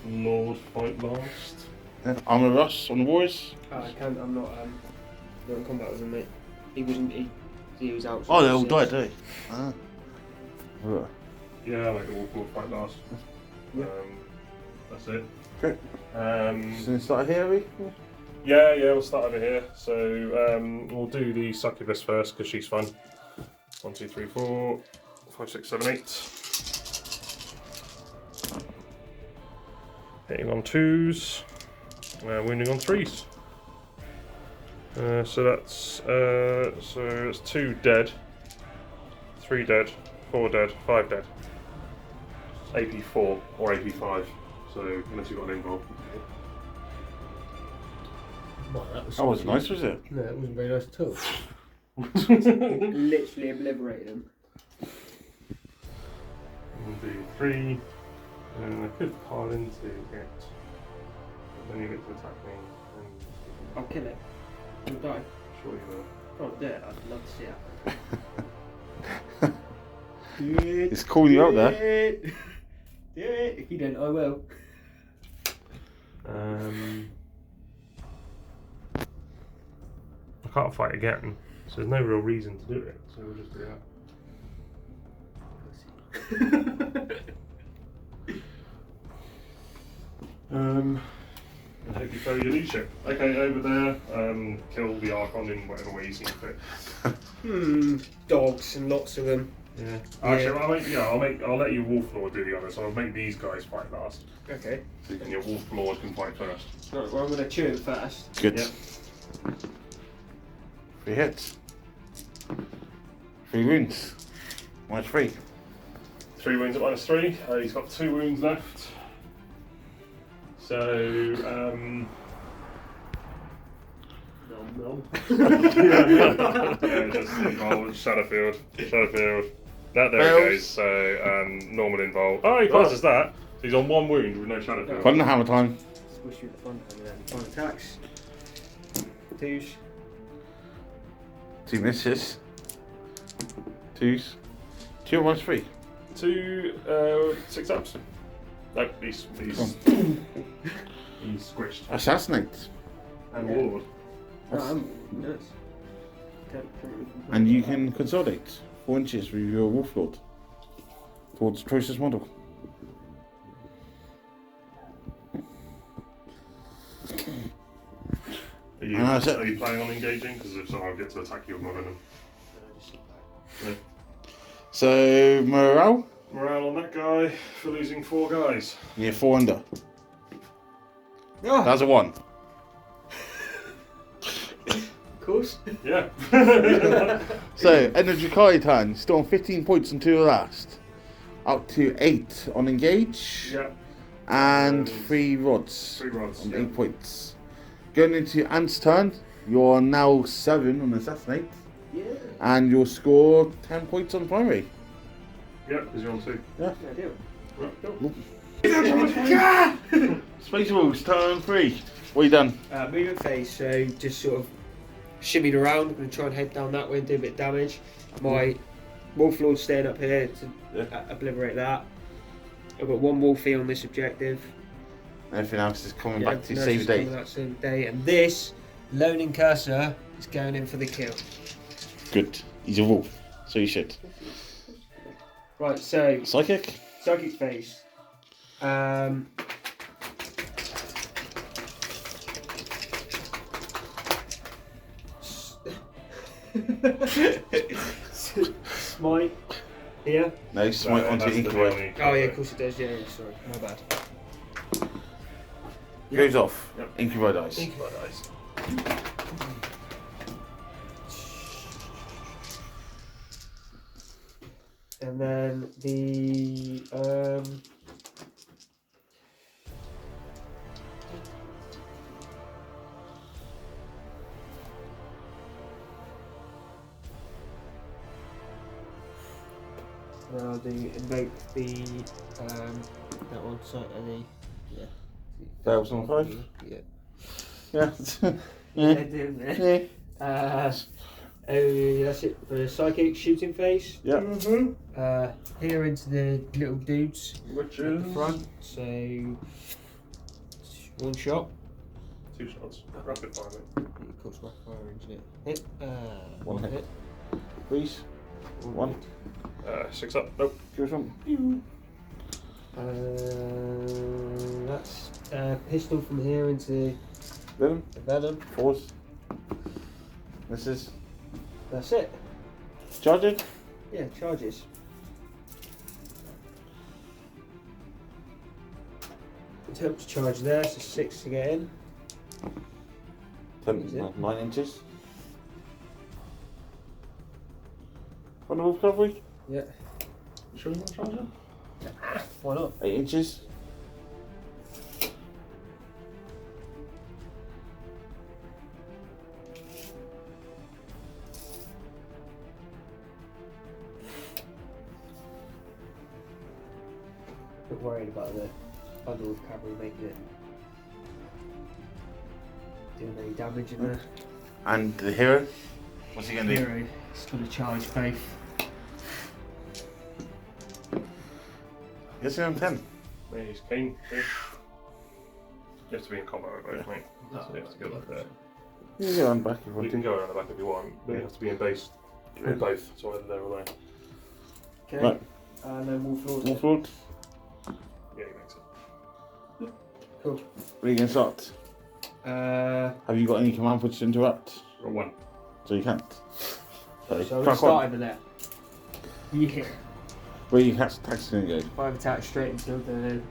Warlord fight last. Yeah. Armour Russ on the boys. I can't. I'm not. Not in combat with him, mate. He wasn't. He was out. Oh, they all died, did they? Ah. Right. Yeah, I'll make the Warlord fight last. Yeah. That's it. Okay. So start here, are we? Yeah, we'll start over here. So we'll do the Succubus first because she's fun. 1, 2, 3, 4, 5, 6, 7, 8. Hitting on 2s, wounding on 3s. So that's 2 dead, 3 dead, 4 dead, 5 dead. AP 4 or AP 5. So unless you've got an invul. Well, That was nice, was it? No, it wasn't very nice at all. Literally obliterated him. 1, 2, 3, and I could pile into it, but then you get to attack me. And I'll kill it. He'll die. sure you will. Can't do it. I'd love to see it. Do it. It's calling you out there. Do it. If you don't, I will. I can't fight again, so there's no real reason to do it. So we'll just do that. I hope you throw your leadership. Okay, over there, kill the Archon in whatever way you see fit. Dogs and lots of them. Yeah. Actually, I'll let your Warlord do the other. So I'll make these guys fight last, Okay. and your Warlord can fight first. Right, well, I'm going to chew him first. Good. Yep. 3 hits. 3 wounds. Minus 3. 3 wounds at -3. He's got 2 wounds left. So, No. yeah, just involved. Shadowfield. There it goes. So, normal involved. Oh, he passes that. So he's on 1 wound with no Shadowfield. Fun hammer time. Squish you with the fun hammer then. Fun attacks. 2s. 2 misses. 2s. 2 minus 3. 2, 6 ups. No, he's squished. Assassinate. And Warlord. Nice. And you can consolidate 4 inches with your Warlord towards the closest model. Are you, And that's it. are you planning on engaging? Because if so, I'll get to attack you with my venom. Yeah. So, morale? Morale on that guy for losing 4 guys. Yeah, 4 under. Oh, That's a 1. of course. Yeah. So, end of Drukhari turn. Still on 15 points until the last. Up to 8 on engage. Yeah. And 3 rods. 3 rods. On Yeah. 8 points. Going into Ant's turn. You're now 7 on Assassinate. Yeah. And you'll score 10 points on Primary. Yeah, because you're on 2. Yeah. Yeah, deal. Space Wolves, turn 3. What have you done? Movement phase, so just sort of shimmied around. I'm going to try and head down that way and do a bit of damage. My Wolflord's staying up here to obliterate that. I've got 1 Wolfie on this objective. Everything else is coming back to no, save just the day. coming out to save the day. And this lone Incursor is going in for the kill. Good. He's a wolf, so you should. Right, so Psychic? psychic phase. Smite here. No, smite onto that's the Incubator. only- Oh yeah, of course it does. Yeah, sorry, my bad. Goes off. Yep. Incubator dice. Think about those. And then the I'll do invoke the that one. So the Fails on 5. yeah. Yeah. Yeah, yeah. doing there. Yeah. That's it for the psychic shooting phase. Yeah. Here into the little dudes Which at the is front. So 1 shot. 2 shots. Rapid fire, mate. Of course, rapid fire into it. Hit. 1 hit. Please. 1. 6 up. Nope. Give us 1. That's pistol from here into Venom. the venom. 4s. This is That's it. charging. Yeah, charges. Attempt to charge there, so 6 to get in. 9 inches. Thunderwolf cavalry. Yeah. Sure you want to charge him? Why not? 8 inches. Not worried about the Thunderwolf cavalry making it doing any damage in there. And the hero. What's he going to do? Hero, he's going to charge Faith. Yes, I'm 10. Yeah, he's keen. Yeah. You have to be in combat with both, mate. So you have to go like that. You can go on back if you You want can to. go around the back if you want, but you have to be in base with both, so either there or there. Okay. Right. And then Wolflord. Warlord. Yeah, he makes it. Cool. Where are you going to start? So Have you got any command points to interrupt? Or 1. So you can't. So I'm going to crack start on. over there. Yeah. Where you catch attacks going to go? 5 attacks straight into the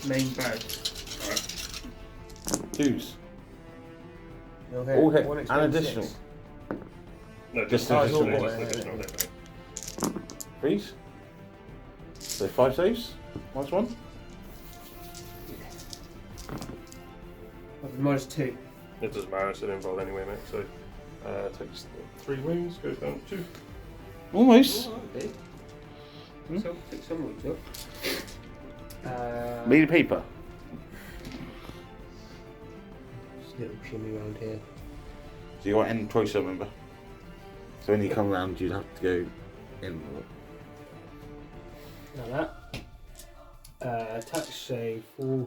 main bow. Alright. 2s. No hit. All hit. One And expends additional. 6. No, Just just an additional, additional. just additional hit, mate. 3s. So 5 saves. -1. Minus 2. It doesn't matter, it's an involved anyway, mate. So takes 3 wounds, goes down to 2. Almost. Oh, okay. Hmm? So pick some ones up. Made of paper. Just a little shimmy around here. So you got end choice, remember? So when you come around, you'd have to go in. Like that. Attack save 4.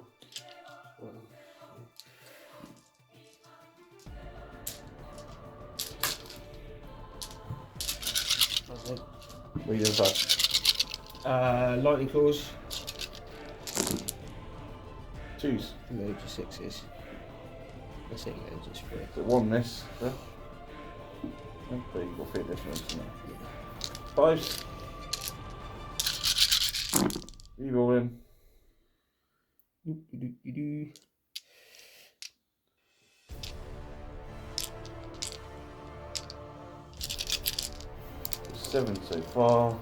What you have? Lightning claws. 2s. Loads of 6s. I say loads, it's 3. Is it 1 miss? Yeah. Okay, you've got 3 additional ones now. 5s. Reroll in. 7 so far.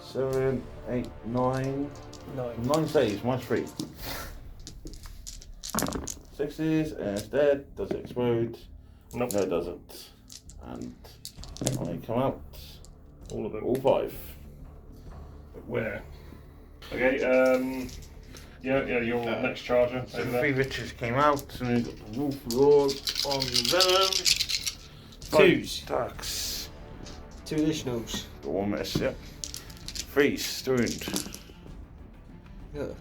7, 8, 9. 9 saves, minus 3. 6s, and it's dead. Does it explode? Nope. No, it doesn't. And I come out. All of them. All 5. Where? Okay, yeah, your next charger. So over 3 there. riches came out, and we've got the Warlord on the Venom. 2s. Attacks. 2 additionals. Got 1 miss, yep. 3s, the wound. Yeah.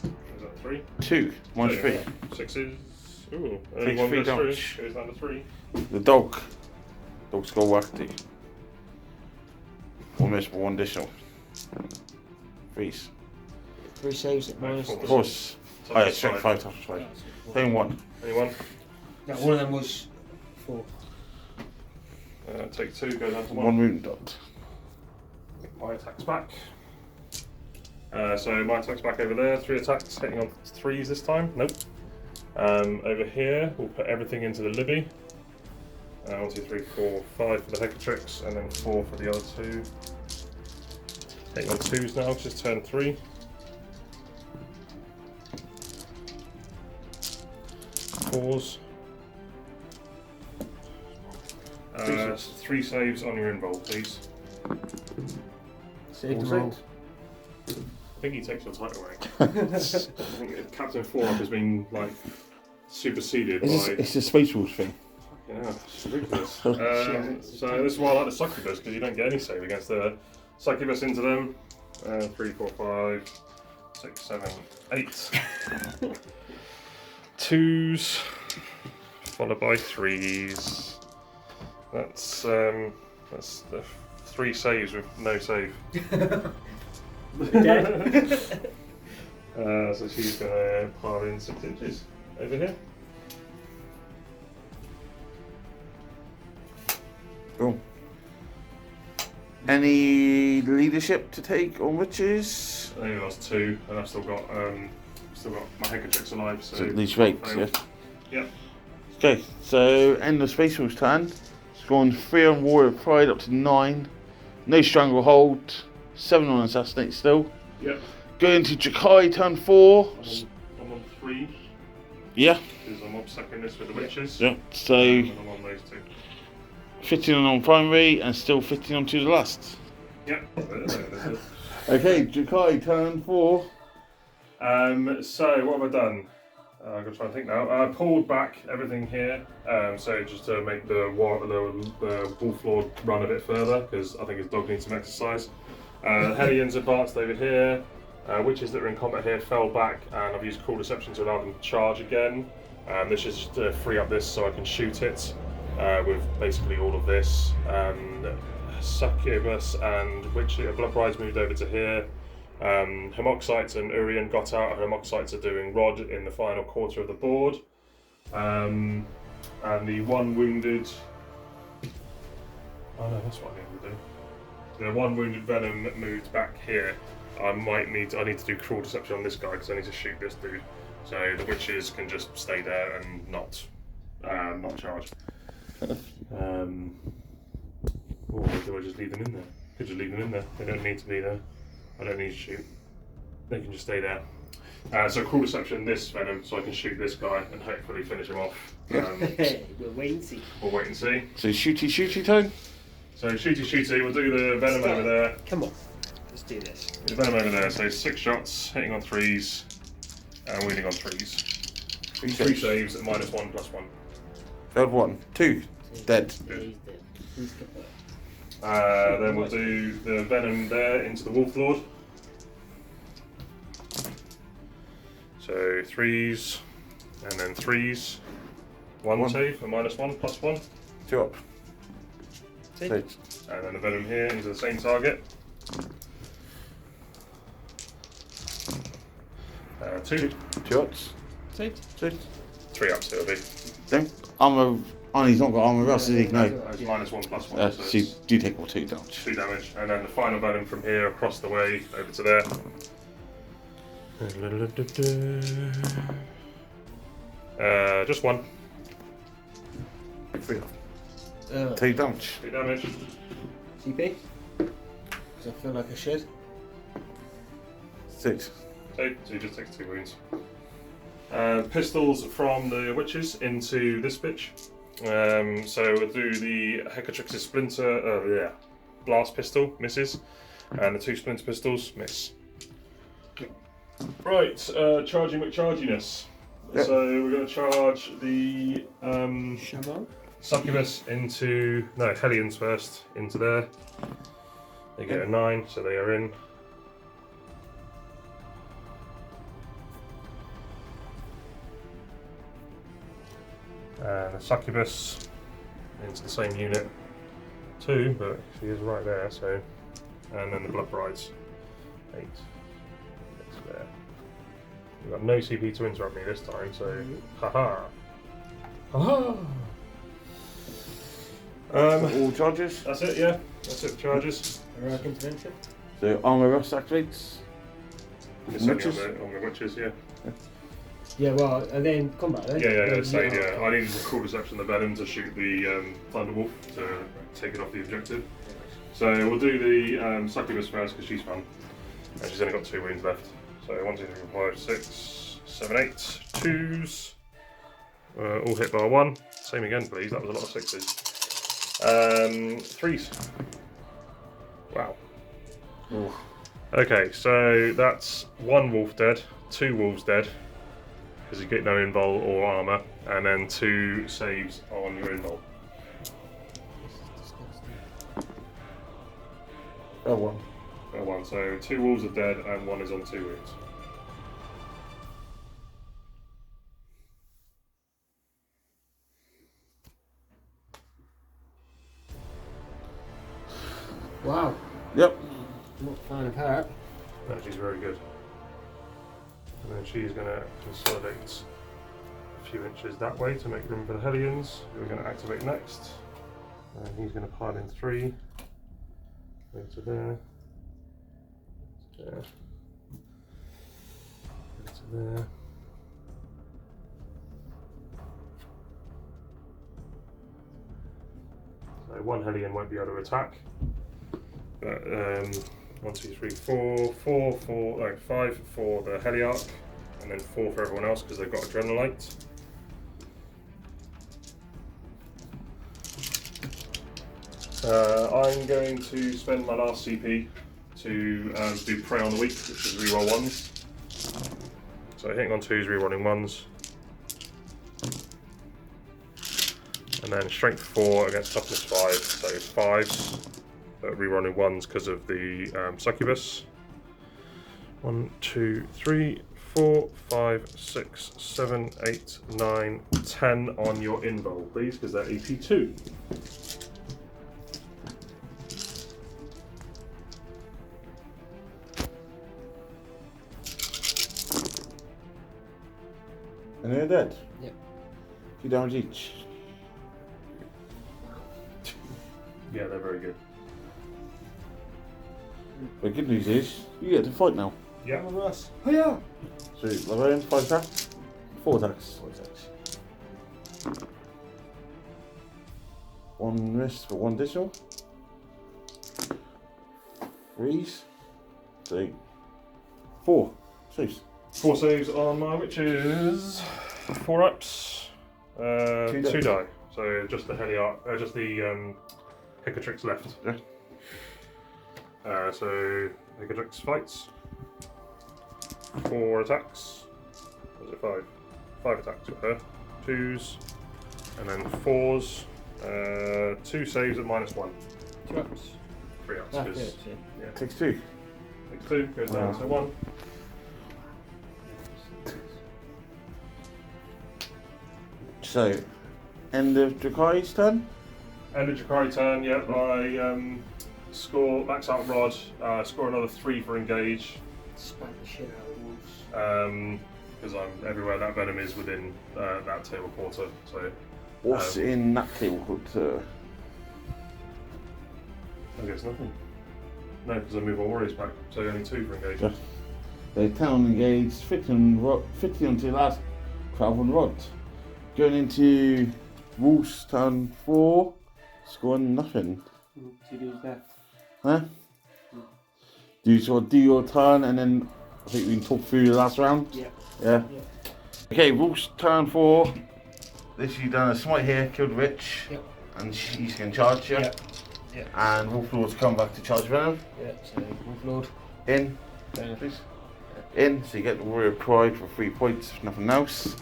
Is that 3? 2, minus 3. 6s. Ooh, Takes only 1 3 goes through. damage. Goes down to 3. The dog. Dog's got whacked. 1 miss, but 1 additional. 3s. 3 saves at minus. Four. Of course. So Oh yeah, that's strength 5 times 5. Same 1. Anyone? No, one of them was 4. Take 2, go down to 1. 1 wound dot. My attack's back. So my attack's back over there. 3 attacks, hitting on 3s this time. Nope. Over here, we'll put everything into the Libby. 1, 2, 3, 4, 5 for the Hecatrix, and then 4 for the other 2. Hitting on 2s now, just turn 3. 4s. 3 saves on your involve, please. Save All the roll. saved. I think he takes your title away. I think Captain 4-up has been like superseded by. It's a Space Wolves thing. Yeah, it's ridiculous. Yeah. So this is why I like the succubus, because you don't get any save against the succubus into them. 3, 4, 5, 6, 7, 8. 2s, followed by 3s. That's the 3 saves with no save. Dead. So she's gonna pile in 6 inches over here. Cool. Any leadership to take on witches? I only lost 2, and I've still got my Hecatrix alive. So, So at least rapes, yeah? Yep. Okay, so end of Space Wolves turn. Scoring 3 on Warrior Pride up to 9. No Stranglehold. 7 on Assassinate still. Yep. Going to Drukhari turn 4. I'm on 3 Yeah, because I'm obsecking this with the witches. yeah. So And I'm on those 2. 15 on primary and still 15 on to the last. Yep. Okay, Drukhari turn 4. So what have I done? I'm gonna try and think now. I pulled back everything here, so just to make the Wolflord run a bit further, because I think his dog needs some exercise. Hellions advanced over here. Witches that are in combat here fell back, and I've used Cruel Deception to allow them to charge again. This is just to free up this so I can shoot it with basically all of this. Succubus and Blood Brides moved over to here. Homoxites and Urian got out. Homoxites are doing Rod in the final quarter of the board. And the 1 wounded... Oh no, that's what I need to do. The 1 wounded Venom moved back here. I need to do Cruel Deception on this guy because I need to shoot this dude. So the witches can just stay there and not charge. Or do I just leave them in there? Could just leave them in there. They don't need to be there. I don't need to shoot. They can just stay there. So Cruel Deception this Venom so I can shoot this guy and hopefully finish him off. We'll wait and see. We'll wait and see. So shooty tone. So shooty, we'll do the Venom over there. Come on, let's do this. The Venom over there, so 6 shots, hitting on 3s, and wounding on 3s. 3 saves at -1/+1. Failed 1. 2. Dead. Good. Then we'll do the Venom there into the Wolflord. So 3s, and then 3s. One save, a -1, +1. 2 up. Save. 6. And then the venom here into the same target. 2. 2 ups. Saved. 6. 3 ups it'll be. Then armour. Oh, he's not got armour Russ, is he? No. It's -1, +1. So So you it's do take more 2 damage. 2 damage. And then the final venom from here across the way over to there. Just 1. 3 up. 2 damage. 2 damage. CP. Because I feel like I should. 6. So he just takes 2 wounds. Pistols from the witches into this bitch. So we'll do the Hecatrix's Splinter, Blast Pistol, misses. And the 2 Splinter Pistols, miss. Right, charging McCharginess. Yep. So we're going to charge the Shaman. Succubus into, no, Hellions first, into there. They get a 9, so they are in. And the Succubus into the same unit too, but she is right there, so. And then the Blood Brides. 8. It's there. We've got no CP to interrupt me this time, so. Haha! Haha! All charges. That's it, yeah. That's it for charges. Heroic intervention. So armour Russ activates. It's only Witches? on the witches, yeah. Yeah, well, and then combat then. Yeah, it's like, yeah. I needed to call deception the venom to shoot the Thunderwolf to take it off the objective. So we'll do the Succubus first because she's fun. And she's only got 2 wounds left. So 1, 2, 3, 4, 5, 6, 7, 8. 2s. All hit bar 1. Same again, please. That was a lot of 6s. 3s. Wow. Oof. Okay, so that's 1 wolf dead, 2 wolves dead, because you get no invul or armour, and then 2 saves on your invul. Oh, 1. 1, so 2 wolves are dead and 1 is on 2 wounds. Wow. Yep. Not a fan of her. No, she's very good. And then she's going to consolidate a few inches that way to make room for the Hellions, who we're going to activate next. And he's going to pile in 3. Into there. Into there. Into there. So 1 Hellion won't be able to attack. But 1, 2, 3, 4, 5 for the Heliarch, and then 4 for everyone else because they've got Adrenalite. I'm going to spend my last CP to do Prey on the Weak, which is reroll 1s. So hitting on 2s, rerolling 1s. And then Strength 4 against Toughness 5, so 5s. But rerolling 1s because of the Succubus. 1, 2, 3, 4, 5, 6, 7, 8, 9, 10 on your invul, please, because they're AP 2. And they're dead. Yep. 2 damage each. Yeah, they're very good. The good news is, you get to fight now. Yeah. Come on, Russ. Oh yeah! So, Librarian, 5 attacks. 4 attacks. 4 attacks. 1 miss for 1 additional. 3s. So, 4 saves. 4 saves on my witches. 4 ups. 2 die. So just the Heliarch, just the Hecatrix left. Yeah. So Hecatrix fights. 4 attacks. Was it 5? 5 attacks with her. 2s. And then 4s. 2 saves at -1. 2 ups. 3 ups. That's 'Cause- it, yeah. yeah. Takes 2. Takes 2, goes down to 1. So, End of Drukhari's turn. End of Drukhari turn, yep. I score max out rod, score another 3 for engage. Spank the shit out of the wolves. Because I'm everywhere that venom is within that table quarter. So What's in that table quarter? I guess nothing. No, because I move my warriors back, so only 2 for engage. Yeah. They 10 on engage, 50 onto your last 12 on rod. Going into Wolf's turn 4, scoring nothing. 2 dudes left. Huh? Do you sort of do your turn and then I think we can talk through the last round? Yeah. Yeah. Okay, Wolf's turn 4. This you done a smite here, killed the witch. Yep. And she's going to charge you. Yep. Yep. And Wolflord's come back to charge venom. Yeah, so Warlord. In, Yeah. please. In, so you get the Warrior Pride for 3 points, nothing else.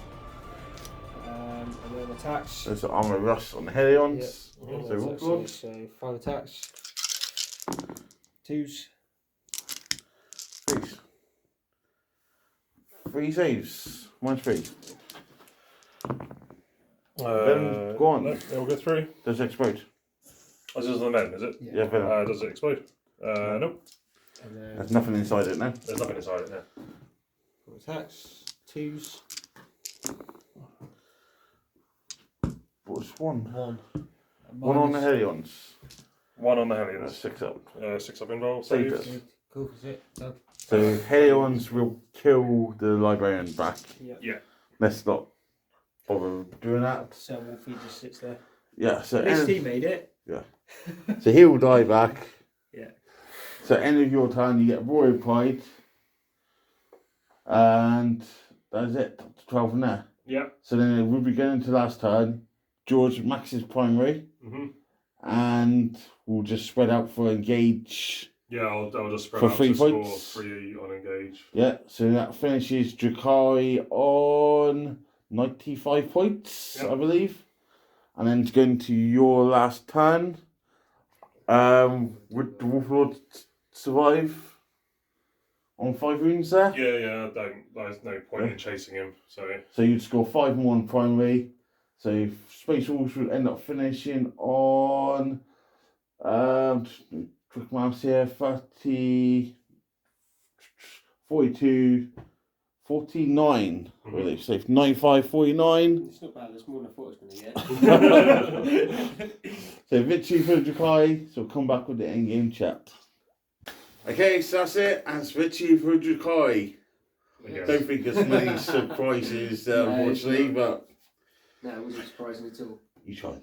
And then attacks. There's the Armour Russ on the Helions. Yeah, So Wolflord. so 5 attacks. 2s. Please. 3 saves. Mine's 3. Venom, go on. No, it'll go through. Does it explode? Oh, this is on venom, is it? Yeah, Venom. Does it explode? Nope. And then There's nothing inside it now. There's nothing inside it now. 4 attacks. 2s. What's 1? 1. 1 on the Helions. 1 on the That's Hellions. 6 up. 6 up in roll. Save Saves. it. Cool, that's it. Done. So Helions will kill the Librarian back. Yeah. Yeah. Let's not bother doing that. So Wolfie just sits there. Yeah, so At least he made it. so he will die back. Yeah. So end of your turn, you get Royal Pride. And that's it. Up to 12 from there. Yeah. So then we'll be going into last turn. George maxes primary. Mm-hmm. And we'll just spread out for engage. Yeah, I'll just spread For out 3 to score points. 3 on engage. Yeah, so that finishes Drukhari on 95 points, Yep. I believe. And then going to your last turn. Would the Wolflord survive on 5 wounds there? Yeah, there's no point in chasing him, so... So you'd score 5 and 1 primary. So Space Wolves would end up finishing on quick mouse here, 30, 42, 49, I believe. So 95, 49. It's not bad, it's more than I thought it was going to get. So victory for Drukhari, so we'll come back with the end game chat. Okay, so that's it. That's victory for Drukhari. Yes. Don't think there's many surprises, No, unfortunately, it's but No, it wasn't surprising at all. you tried.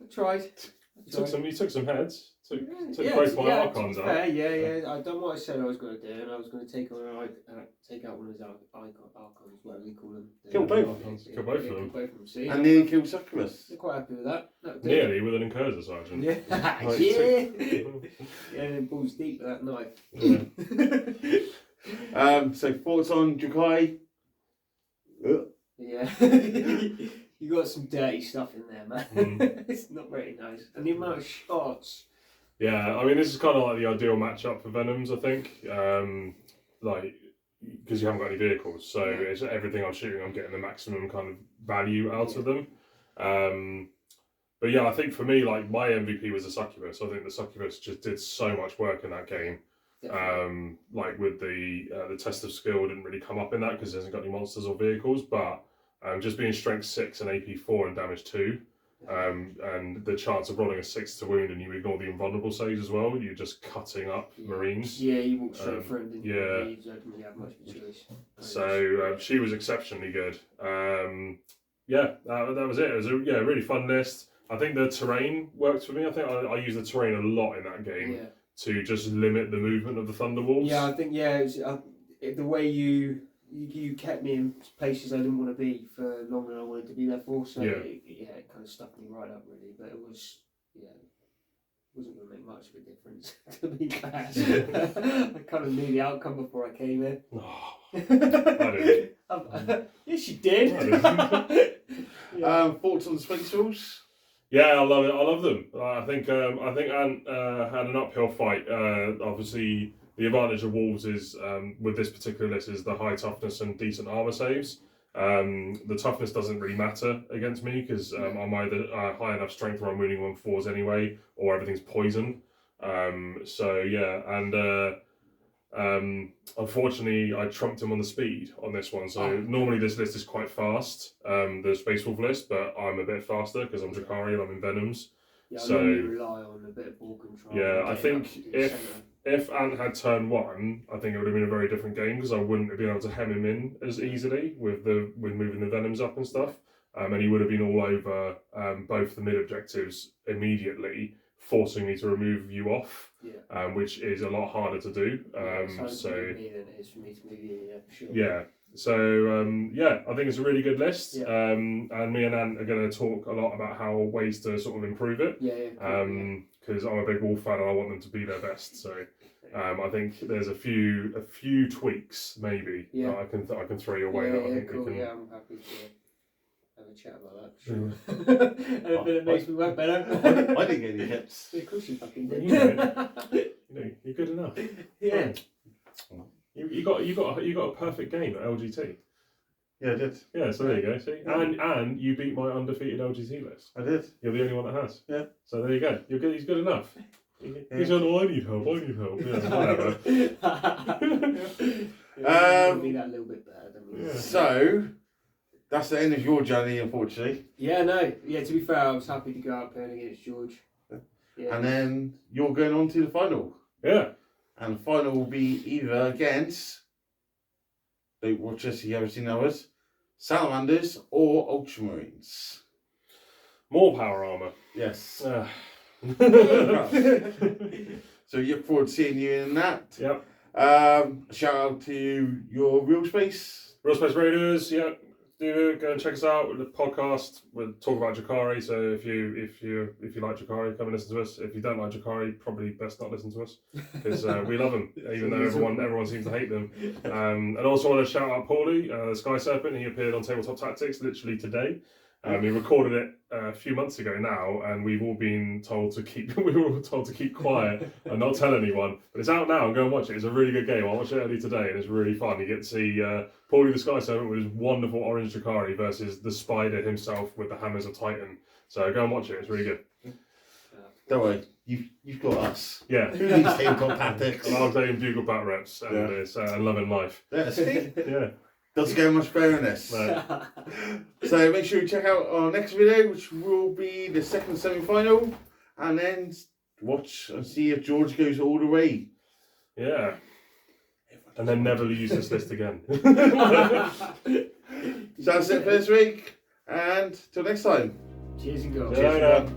I tried. He took some heads. Took Yeah, both my yeah, archons to be out. fair, yeah. I done what I said I was going to do, and I was going to take out one of his archons, whatever you call them. Kill both. Kill both of them. Kill both of them. See, And nearly killed Succubus. they're quite happy with that. That'll do. Nearly with an Incursor Sergeant. Yeah. Right, Yeah. Yeah, and then balls deep with that knife. Yeah. So thoughts on Drukhari? Yeah. You got some dirty stuff in there, man. It's not very nice. And the amount of shots. Yeah, I mean, this is kind of like the ideal matchup for Venoms, I think. Like, because you haven't got any vehicles, so it's everything I'm shooting, I'm getting the maximum kind of value out of them. But yeah, I think for me, like, my MVP was the Succubus. I think the Succubus just did so much work in that game. Like with the test of skill didn't really come up in that because it hasn't got any monsters or vehicles, but just being strength 6 and AP 4 and damage 2, and the chance of rolling a 6 to wound and you ignore the invulnerable saves as well, you're just cutting up Marines. Yeah, you walked straight through them, didn't you? yeah. You don't really have much of a choice. So she was exceptionally good. Yeah, that was it. It was a really fun list. I think the terrain worked for me. I think I used the terrain a lot in that game to just limit the movement of the Thunderwolves. Yeah, I think it was, the way you kept me in places I didn't want to be for longer than I wanted to be there for. So it kind of stuck me right up really. But it was wasn't going to make much of a difference to be fair. I kind of knew the outcome before I came in. Oh, I didn't. Yes, you did. Thoughts on the Space Wolves? Yeah, I love it. I love them. I think Ant had an uphill fight. Obviously, the advantage of Wolves is with this particular list is the high toughness and decent armor saves. The toughness doesn't really matter against me because I'm either high enough strength where I'm wounding 1/4s anyway, or everything's poison. So yeah, and unfortunately I trumped him on the speed on this one. So normally this list is quite fast, the Space Wolf list, but I'm a bit faster because I'm Drukhari and I'm in Venoms. Yeah, So I normally rely on a bit of ball control. yeah, I think if Ant had turn 1, I think it would have been a very different game because I wouldn't have been able to hem him in as easily with moving the Venoms up and stuff, and he would have been all over both the mid objectives immediately, forcing me to remove you off, which is a lot harder to do. So me than it is for me to move you, for sure. Yeah. So I think it's a really good list. And me and Ant are going to talk a lot about how ways to sort of improve it. Because I'm a big Wolf fan and I want them to be their best. So I think there's a few tweaks maybe that I can throw your way. I think cool. we can... Yeah, I'm happy to have a chat about that. Sure. Anything that makes me work better. I didn't get any tips. Of course you fucking did. You're good enough. Yeah. You got a perfect game at LGT. Yeah, I did. Yeah, so there you go. See, and you beat my undefeated LGT list. I did. You're the only one that has. Yeah. So there you go. You're good. He's good enough. He's on. Oh, I need help. Yeah, whatever. Be that little bit better than me. So that's the end of your journey, unfortunately. Yeah, no. Yeah, to be fair, I was happy to go out playing against George. Yeah. And then you're going on to the final. Yeah. And the final will be either against, don't watch us if you haven't seen ours, Salamanders or Ultramarines. More power armor. Yes. So So you look forward to seeing you in that. Yep. Shout out to your Real Space. Real Space Raiders. Yeah. Go and check us out with the podcast. We'll talk about Drukhari. So if you like Drukhari, come and listen to us. If you don't like Drukhari, probably best not listen to us because we love them, even though everyone seems to hate them. And also want to shout out Paulie, the Sky Serpent. He appeared on Tabletop Tactics literally today. We recorded it a few months ago now, and we've all been told to keep quiet and not tell anyone. But it's out now, and go and watch it. It's a really good game. I watched it early today, and it's really fun. You get to see Paulie the Sky Serpent with his wonderful orange Drukhari versus the Spider himself with the Hammers of Titan. So go and watch it. It's really good. Don't worry, you've got us. Yeah. Who needs Tabletop Tactics? And I'll play in Bugle Bat Reps and Loving Life. Yeah, see? Yeah. Doesn't get much better than this. No. So make sure you check out our next video, which will be the second semi-final, and then watch and see if George goes all the way. Yeah. And then never use this list again. So that's it for this week, and till next time. Cheers and go. See you later.